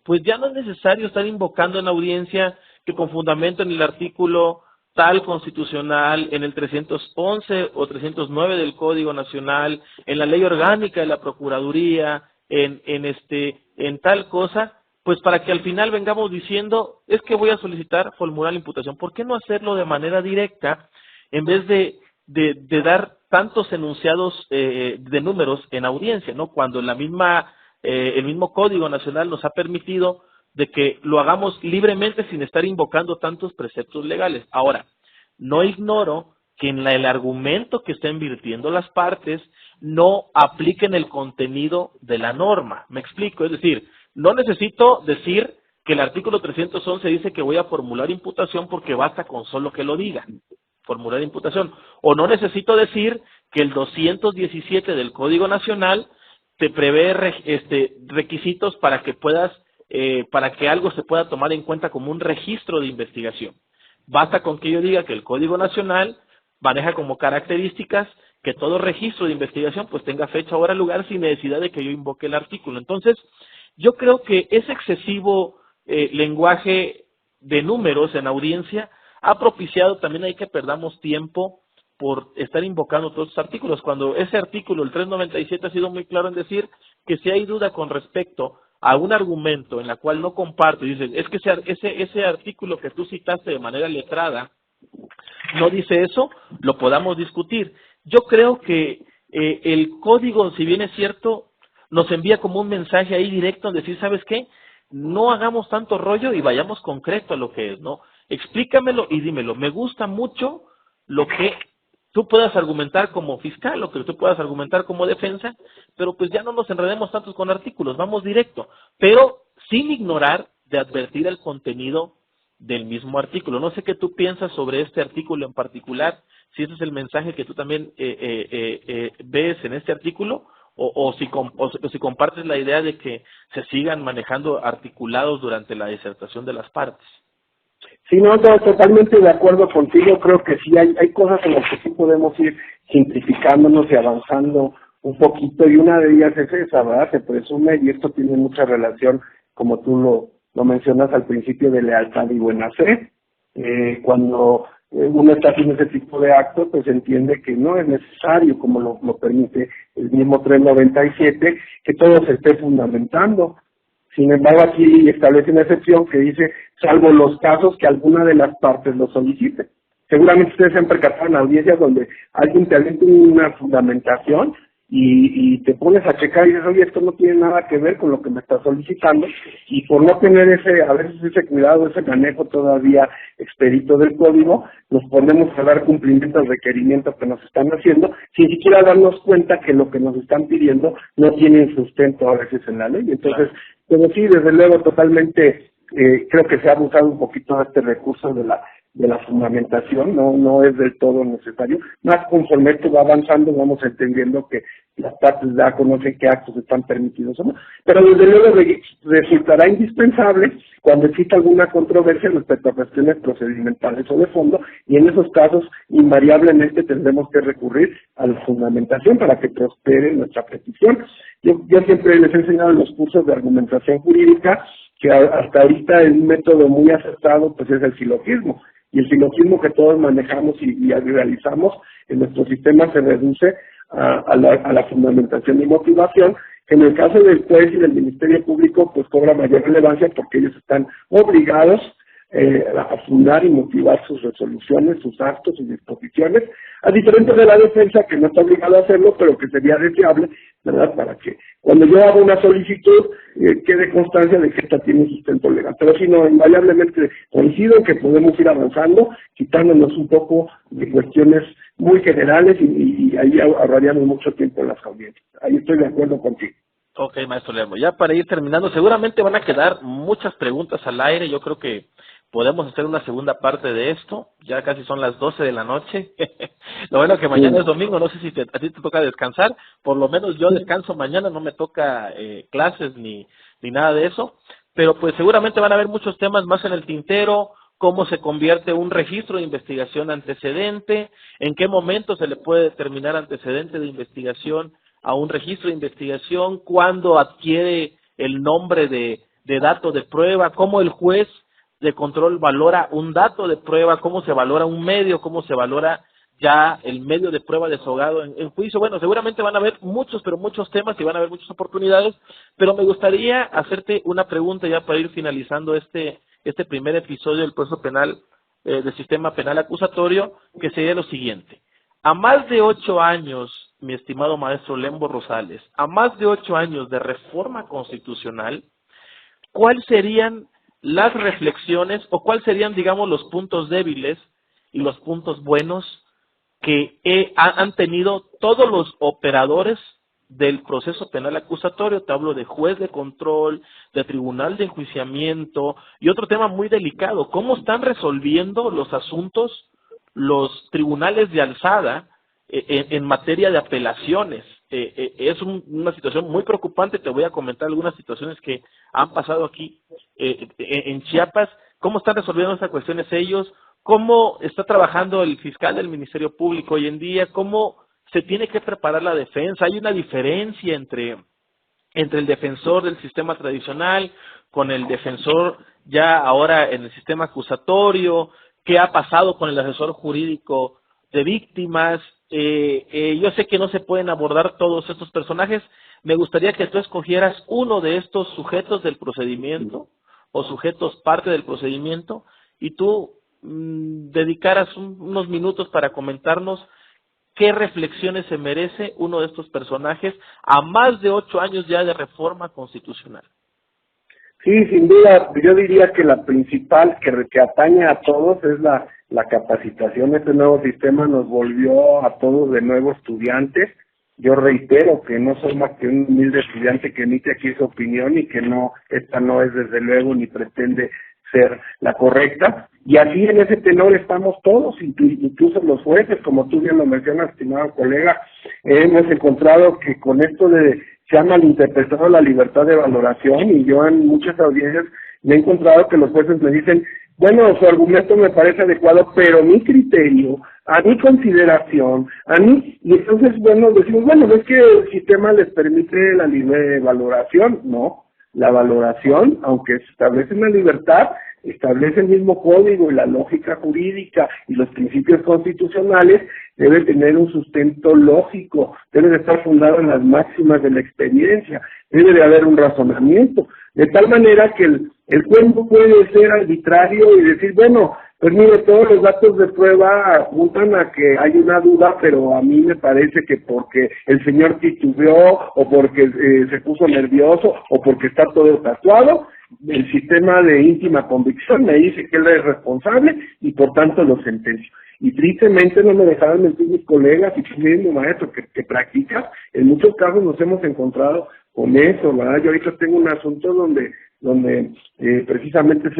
pues ya no es necesario estar invocando en la audiencia que con fundamento en el artículo tal constitucional, en el 311 o 309 del Código Nacional, en la ley orgánica de la Procuraduría, en tal cosa, pues para que al final vengamos diciendo, es que voy a solicitar formular la imputación. ¿Por qué no hacerlo de manera directa en vez de dar tantos enunciados de números en audiencia, ¿no? Cuando el mismo Código Nacional nos ha permitido de que lo hagamos libremente sin estar invocando tantos preceptos legales. Ahora, no ignoro que en el argumento que estén virtiendo las partes no apliquen el contenido de la norma. Me explico, es decir, no necesito decir que el artículo 311 dice que voy a formular imputación porque basta con solo que lo diga, formular imputación. O no necesito decir que el 217 del Código Nacional te prevé requisitos para que para que algo se pueda tomar en cuenta como un registro de investigación. Basta con que yo diga que el Código Nacional maneja como características que todo registro de investigación pues tenga fecha, hora, lugar, sin necesidad de que yo invoque el artículo. Entonces, yo creo que ese excesivo lenguaje de números en audiencia ha propiciado también ahí que perdamos tiempo por estar invocando todos estos artículos, cuando ese artículo, el 397, ha sido muy claro en decir que si hay duda con respecto a un argumento en la cual no comparto, y dices, es que ese artículo que tú citaste de manera letrada no dice eso, lo podamos discutir. Yo creo que el código, si bien es cierto, nos envía como un mensaje ahí directo en decir, ¿sabes qué? No hagamos tanto rollo y vayamos concreto a lo que es, ¿no? Explícamelo y dímelo. Me gusta mucho lo que tú puedas argumentar como fiscal, lo que tú puedas argumentar como defensa, pero pues ya no nos enredemos tantos con artículos, vamos directo, pero sin ignorar de advertir el contenido del mismo artículo. No sé qué tú piensas sobre este artículo en particular, si ese es el mensaje que tú también ves en este artículo, o si compartes la idea de que se sigan manejando articulados durante la disertación de las partes. Sí, no, totalmente de acuerdo contigo. Creo que sí hay cosas en las que sí podemos ir simplificándonos y avanzando un poquito, y una de ellas es esa, ¿verdad? Se presume, y esto tiene mucha relación, como tú lo mencionas al principio, de lealtad y buena fe. Cuando uno está haciendo ese tipo de actos, pues entiende que no es necesario, como lo permite el mismo 397, que todo se esté fundamentando. Sin embargo, aquí establece una excepción que dice, salvo los casos que alguna de las partes lo solicite. Seguramente ustedes se han percatado en audiencias donde alguien te avienta una fundamentación y te pones a checar y dices, oye, esto no tiene nada que ver con lo que me está solicitando, y por no tener a veces ese cuidado, ese manejo todavía expedito del código, nos ponemos a dar cumplimiento al requerimiento que nos están haciendo, sin siquiera darnos cuenta que lo que nos están pidiendo no tiene sustento a veces en la ley. Entonces, pero sí, desde luego, totalmente, creo que se ha abusado un poquito de este recurso de la fundamentación, no es del todo necesario. Más conforme esto va avanzando, vamos entendiendo que las partes ya conocen qué actos están permitidos o no. Pero desde luego resultará indispensable cuando exista alguna controversia respecto a cuestiones procedimentales o de fondo, y en esos casos invariablemente tendremos que recurrir a la fundamentación para que prospere nuestra petición. Yo siempre les he enseñado en los cursos de argumentación jurídica que hasta ahorita el método muy acertado pues es el silogismo, y el silogismo que todos manejamos y realizamos en nuestro sistema se reduce a la fundamentación y motivación, que en el caso del juez y del Ministerio Público pues cobra mayor relevancia porque ellos están obligados a fundar y motivar sus resoluciones, sus actos, sus disposiciones, a diferencia de la defensa, que no está obligada a hacerlo, pero que sería deseable, ¿verdad?, para que cuando yo hago una solicitud quede constancia de que esta tiene un sustento legal. Pero si no, invariablemente coincido en que podemos ir avanzando, quitándonos un poco de cuestiones muy generales, y ahí ahorraríamos mucho tiempo en las audiencias. Ahí estoy de acuerdo contigo. Ok, maestro Lermo, ya para ir terminando, seguramente van a quedar muchas preguntas al aire. Yo creo que podemos hacer una segunda parte de esto. Ya casi son las 12 de la noche. Lo bueno que mañana es domingo, no sé si a ti te toca descansar. Por lo menos yo descanso mañana, no me toca clases ni nada de eso. Pero pues seguramente van a haber muchos temas más en el tintero. Cómo se convierte un registro de investigación antecedente, en qué momento se le puede determinar antecedente de investigación a un registro de investigación, cuándo adquiere el nombre de dato de prueba, cómo el juez de control valora un dato de prueba, cómo se valora un medio, cómo se valora ya el medio de prueba desahogado en juicio. Bueno, seguramente van a haber muchos, pero muchos temas y van a haber muchas oportunidades, pero me gustaría hacerte una pregunta ya para ir finalizando este primer episodio del proceso penal, del sistema penal acusatorio, que sería lo siguiente. A más de 8 años, mi estimado maestro Lembo Rosales, a más de 8 años de reforma constitucional, ¿cuáles serían las reflexiones o cuáles serían, digamos, los puntos débiles y los puntos buenos que han tenido todos los operadores del proceso penal acusatorio? Te hablo de juez de control, de tribunal de enjuiciamiento y otro tema muy delicado, ¿cómo están resolviendo los asuntos los tribunales de alzada en materia de apelaciones? Es una situación muy preocupante. Te voy a comentar algunas situaciones que han pasado aquí en Chiapas. ¿Cómo están resolviendo estas cuestiones ellos? ¿Cómo está trabajando el fiscal del Ministerio Público hoy en día? ¿Cómo se tiene que preparar la defensa? Hay una diferencia entre el defensor del sistema tradicional con el defensor ya ahora en el sistema acusatorio. ¿Qué ha pasado con el asesor jurídico de víctimas? Yo sé que no se pueden abordar todos estos personajes. Me gustaría que tú escogieras uno de estos sujetos del procedimiento o sujetos parte del procedimiento y tú dedicaras unos minutos para comentarnos qué reflexiones se merece uno de estos personajes a más de 8 años ya de reforma constitucional. Sí, sin duda, yo diría que la principal que atañe a todos es la capacitación. Este nuevo sistema nos volvió a todos de nuevo estudiantes. Yo reitero que no soy más que un humilde estudiante que emite aquí su opinión y que esta no es desde luego ni pretende ser la correcta. Y así en ese tenor estamos todos, incluso los jueces, como tú bien lo mencionas, estimado colega. Hemos encontrado que con esto se ha malinterpretado la libertad de valoración, y yo en muchas audiencias me he encontrado que los jueces me dicen, bueno, su argumento me parece adecuado, pero mi criterio, a mi consideración, y entonces, bueno, decimos, bueno, es que el sistema les permite la libre valoración. No, la valoración, aunque se establece una libertad, establece el mismo código y la lógica jurídica y los principios constitucionales, debe tener un sustento lógico, debe de estar fundado en las máximas de la experiencia, debe de haber un razonamiento, de tal manera que el juez no puede ser arbitrario y decir, bueno, pues mire, todos los datos de prueba apuntan a que hay una duda, pero a mí me parece que porque el señor titubeó, o porque se puso nervioso, o porque está todo tatuado, el sistema de íntima convicción me dice que él es responsable y por tanto lo sentencio. Y tristemente, no me dejaron mentir mis colegas y tú mismo, maestro, que practicas, en muchos casos nos hemos encontrado con eso, ¿verdad? Yo ahorita tengo un asunto donde precisamente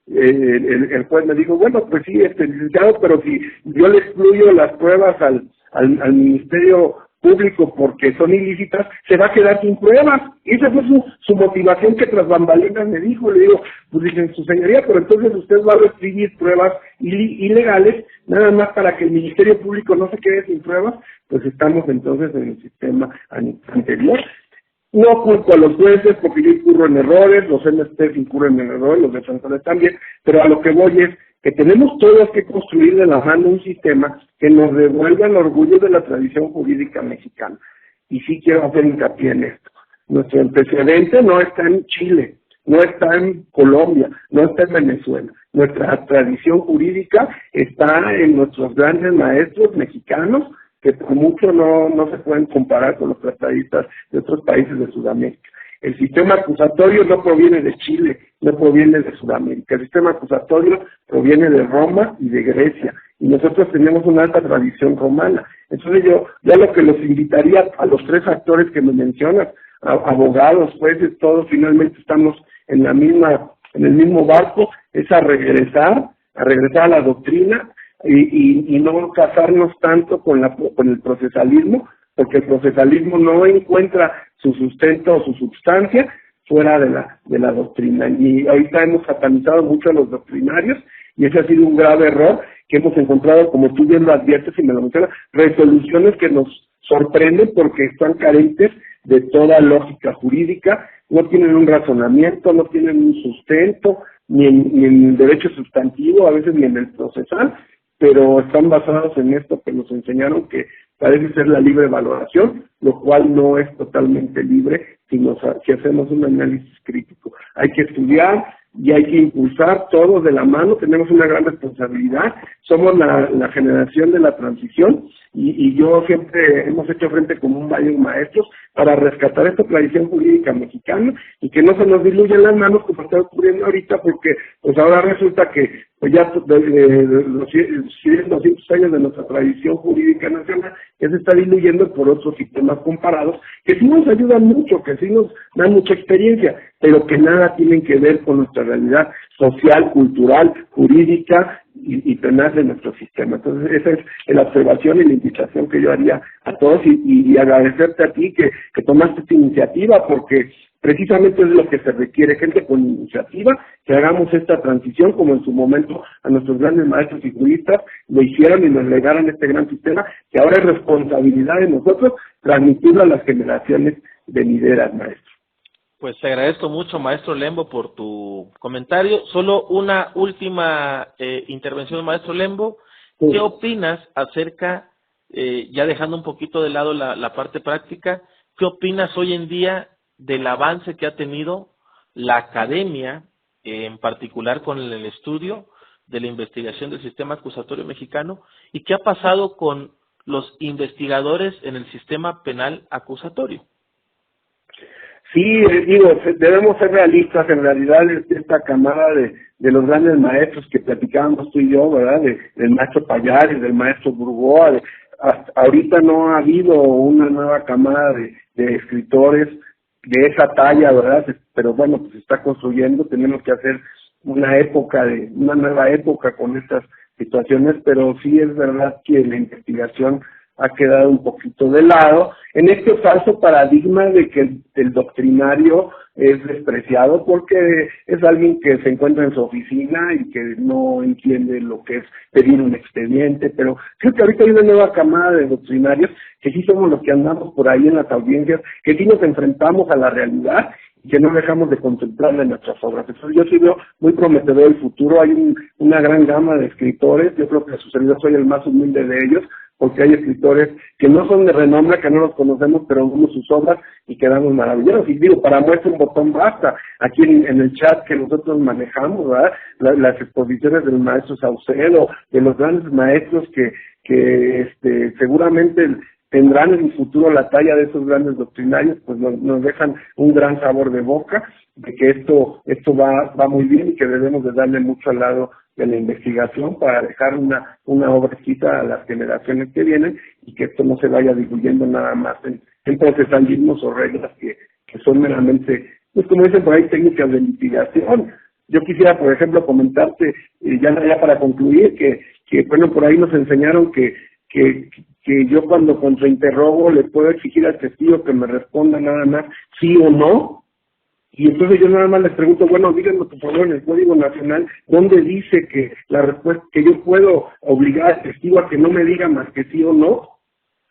el juez me dijo, bueno, pues sí, licenciado, pero si yo le excluyo las pruebas al Ministerio Público porque son ilícitas, se va a quedar sin pruebas. Y esa fue su motivación, que tras bambalinas me dijo. Le digo, pues dicen, su señoría, pero entonces usted va a restringir pruebas ilegales nada más para que el Ministerio Público no se quede sin pruebas. Pues estamos entonces en el sistema anterior. No culpo a los jueces porque yo incurro en errores, los MSP incurren en errores, los defensores también, pero a lo que voy es que tenemos todos que construir de la mano un sistema que nos devuelva el orgullo de la tradición jurídica mexicana. Y sí quiero hacer hincapié en esto. Nuestro antecedente no está en Chile, no está en Colombia, no está en Venezuela. Nuestra tradición jurídica está en nuestros grandes maestros mexicanos, que por mucho no se pueden comparar con los tratadistas de otros países de Sudamérica. El sistema acusatorio no proviene de Chile, no proviene de Sudamérica. El sistema acusatorio proviene de Roma y de Grecia, y nosotros tenemos una alta tradición romana. Entonces yo lo que los invitaría a los tres actores que me mencionas, abogados, jueces, todos finalmente estamos en la misma en el mismo barco, es a regresar a la doctrina y no casarnos tanto con el procesalismo, porque el procesalismo no encuentra su sustento o su sustancia fuera de la doctrina. Y ahorita hemos satanizado mucho a los doctrinarios, y ese ha sido un grave error, que hemos encontrado, como tú bien lo adviertes y me lo mencionas, resoluciones que nos sorprenden porque están carentes de toda lógica jurídica, no tienen un razonamiento, no tienen un sustento, ni en el derecho sustantivo, a veces ni en el procesal, pero están basados en esto que nos enseñaron, que parece ser la libre valoración, lo cual no es totalmente libre si hacemos un análisis crítico. Hay que estudiar y hay que impulsar todos de la mano, tenemos una gran responsabilidad, somos la generación de la transición, y yo siempre hemos hecho frente como un varios maestros para rescatar esta tradición jurídica mexicana y que no se nos diluyan las manos como está ocurriendo ahorita, porque pues ahora resulta que pues ya los 200 años de nuestra tradición jurídica nacional ya se está diluyendo por otros sistemas comparados que sí nos ayudan mucho, que sí nos dan mucha experiencia, pero que nada tienen que ver con nuestra realidad social, cultural, jurídica y penal de nuestro sistema. Entonces esa es la observación y la invitación que yo haría a todos, y agradecerte a ti que tomaste esta iniciativa, porque precisamente es lo que se requiere, gente con iniciativa, que hagamos esta transición como en su momento a nuestros grandes maestros y juristas lo hicieron y nos legaron este gran sistema, que ahora es responsabilidad de nosotros transmitirlo a las generaciones venideras, maestro. Pues te agradezco mucho, maestro Lembo, por tu comentario. Solo una última intervención, maestro Lembo. Sí. ¿Qué opinas acerca, ya dejando un poquito de lado la parte práctica, qué opinas hoy en día del avance que ha tenido la academia, en particular con el estudio de la investigación del sistema acusatorio mexicano, y qué ha pasado con los investigadores en el sistema penal acusatorio? Sí, digo, debemos ser realistas. En realidad esta camada de los grandes maestros que platicábamos tú y yo, ¿verdad? Del maestro Pallares, del maestro Burgoa, hasta ahorita no ha habido una nueva camada de escritores de esa talla, ¿verdad? Pero bueno, pues se está construyendo, tenemos que hacer una nueva época con estas situaciones, pero sí es verdad que la investigación ha quedado un poquito de lado en este falso paradigma de que el doctrinario es despreciado porque es alguien que se encuentra en su oficina y que no entiende lo que es pedir un expediente. Pero creo que ahorita hay una nueva camada de doctrinarios que sí somos los que andamos por ahí en las audiencias, que sí nos enfrentamos a la realidad y que no dejamos de contemplarla en nuestras obras. Entonces yo sí veo muy prometedor el futuro. Hay una gran gama de escritores, yo creo que a su servidor soy el más humilde de ellos, porque hay escritores que no son de renombre, que no los conocemos, pero vemos sus obras y quedamos maravillados. Y digo, para muestra un botón basta, aquí en el chat que nosotros manejamos, ¿verdad? Las exposiciones del maestro Saucedo, de los grandes maestros que seguramente tendrán en el futuro la talla de esos grandes doctrinarios, pues nos dejan un gran sabor de boca de que esto va muy bien y que debemos de darle mucho al lado de la investigación para dejar una obrecita a las generaciones que vienen y que esto no se vaya diluyendo nada más en procesalismos o reglas que son meramente, pues como dicen por ahí, técnicas de litigación. Yo quisiera, por ejemplo, comentarte, ya para concluir, que bueno, por ahí nos enseñaron que yo cuando contrainterrogo le puedo exigir al testigo que me responda nada más sí o no. Y entonces yo nada más les pregunto, bueno, díganme por favor en el Código Nacional, ¿dónde dice que la respuesta, que yo puedo obligar al testigo a que no me diga más que sí o no?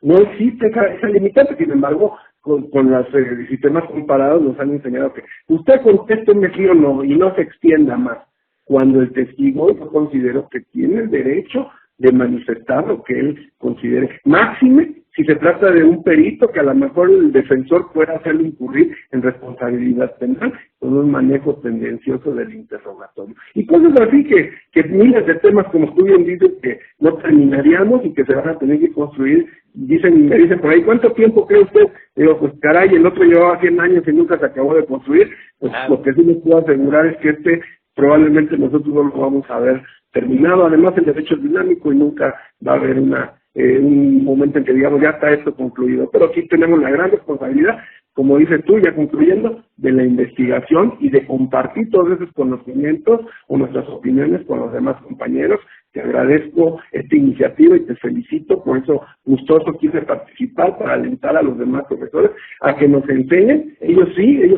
No existe esa limitante. Sin embargo, con los sistemas comparados nos han enseñado que usted contésteme sí o no y no se extienda más. Cuando el testigo, yo considero que tiene el derecho de manifestar lo que él considere. Máxime si se trata de un perito que a lo mejor el defensor pueda hacerlo incurrir en responsabilidad penal con un manejo tendencioso del interrogatorio. Y cosas así que miles de temas, como tú bien dices, que no terminaríamos y que se van a tener que construir. Me dicen por ahí, ¿cuánto tiempo cree usted? Digo, pues caray, el otro llevaba 100 años y nunca se acabó de construir. Pues lo que sí les puedo asegurar es que probablemente nosotros no lo vamos a ver terminado. Además, el derecho es dinámico y nunca va a haber un momento en que digamos ya está esto concluido. Pero aquí tenemos la gran responsabilidad como dices tú, ya concluyendo, de la investigación y de compartir todos esos conocimientos o nuestras opiniones con los demás compañeros. Te agradezco esta iniciativa y te felicito, por eso gustoso quise participar para alentar a los demás profesores a que nos enseñen, ellos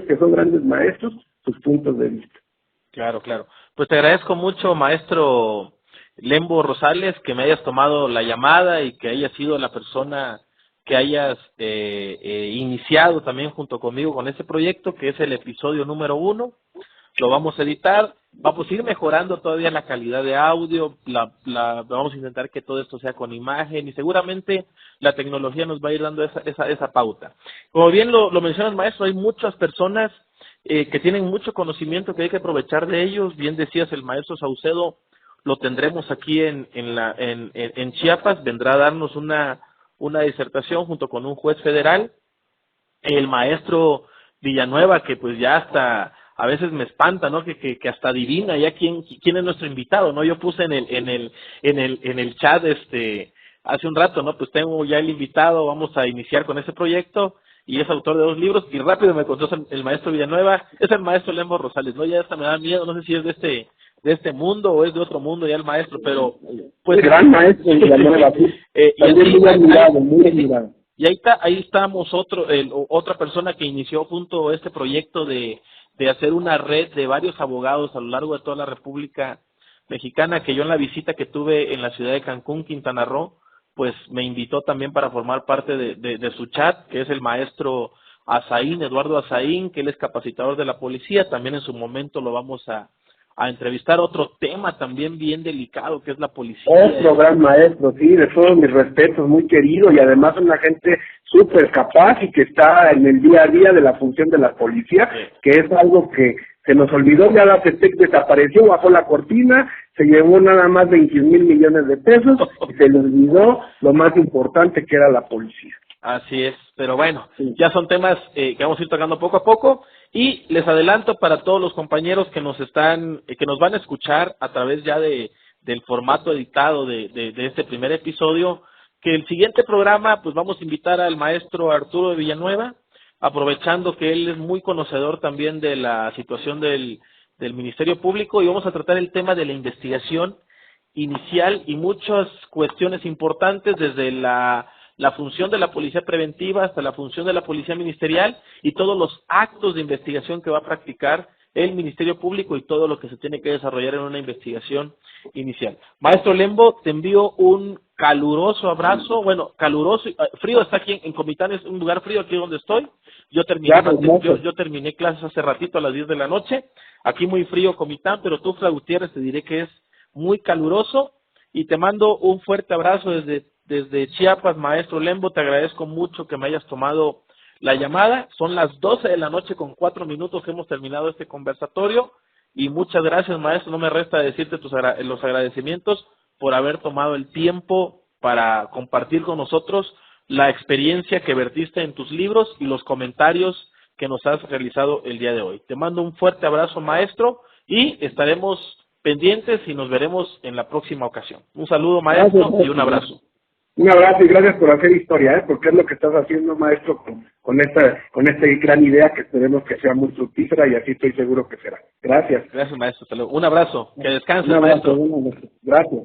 que son grandes maestros, sus puntos de vista. Claro, claro. Pues te agradezco mucho, maestro Lembo Rosales, que me hayas tomado la llamada y que hayas sido la persona que hayas iniciado también junto conmigo con este proyecto, que es el episodio número 1. Lo vamos a editar, vamos a ir mejorando todavía la calidad de audio, vamos a intentar que todo esto sea con imagen y seguramente la tecnología nos va a ir dando esa pauta. Como bien lo mencionas, maestro, hay muchas personas que tienen mucho conocimiento que hay que aprovechar de ellos. Bien decías, el maestro Saucedo lo tendremos aquí en Chiapas, vendrá a darnos una disertación junto con un juez federal. El maestro Villanueva, que pues ya hasta a veces me espanta, ¿no? Que hasta adivina ya quién es nuestro invitado, ¿no? Yo puse en el chat hace un rato, ¿no? Pues tengo ya el invitado, vamos a iniciar con ese proyecto y es autor de 2 libros y rápido me contó el maestro Villanueva, es el maestro Lembo Rosales, ¿no? Ya hasta me da miedo, no sé si es de este mundo o es de otro mundo ya el maestro, pero pues gran maestro Villanueva, sí. Muy admirado. Y ahí estamos otra persona que inició junto a este proyecto de hacer una red de varios abogados a lo largo de toda la República Mexicana, que yo en la visita que tuve en la ciudad de Cancún, Quintana Roo, pues me invitó también para formar parte de su chat, que es el maestro Azaín, Eduardo Azaín, que él es capacitador de la policía. También en su momento lo vamos a entrevistar. Otro tema también bien delicado, que es la policía. Otro gran maestro, sí, de todos mis respetos, muy querido, y además una gente súper capaz y que está en el día a día de la función de la policía, que es algo que se nos olvidó. Ya la CETEC desapareció, bajó la cortina, se llevó nada más 21,000 millones de pesos y se le olvidó lo más importante, que era la policía. Así es, pero bueno, sí, ya son temas que vamos a ir tocando poco a poco, y les adelanto para todos los compañeros que nos van a escuchar a través ya del formato editado de este primer episodio, que el siguiente programa pues vamos a invitar al maestro Arturo de Villanueva, aprovechando que él es muy conocedor también de la situación del Ministerio Público, y vamos a tratar el tema de la investigación inicial y muchas cuestiones importantes, desde la función de la policía preventiva hasta la función de la policía ministerial y todos los actos de investigación que va a practicar el Ministerio Público y todo lo que se tiene que desarrollar en una investigación inicial. Maestro Lembo, te envío un caluroso abrazo, bueno, caluroso, frío, está aquí en Comitán, es un lugar frío aquí donde estoy. Yo terminé clases hace ratito a las 10 de la noche, aquí muy frío Comitán, pero Tuxtla Gutiérrez te diré que es muy caluroso, y te mando un fuerte abrazo desde Chiapas, maestro Lembo. Te agradezco mucho que me hayas tomado la llamada. Son las 12 de la noche con 4 minutos que hemos terminado este conversatorio, y muchas gracias, maestro. No me resta decirte los agradecimientos por haber tomado el tiempo para compartir con nosotros la experiencia que vertiste en tus libros y los comentarios que nos has realizado el día de hoy. Te mando un fuerte abrazo, maestro, y estaremos pendientes y nos veremos en la próxima ocasión. Un saludo, maestro, y un abrazo. Un abrazo y gracias por hacer historia, porque es lo que estás haciendo, maestro, con esta gran idea, que esperemos que sea muy fructífera, y así estoy seguro que será. Gracias. Gracias, maestro. Hasta luego. Un abrazo. Que descanses, maestro. Gracias.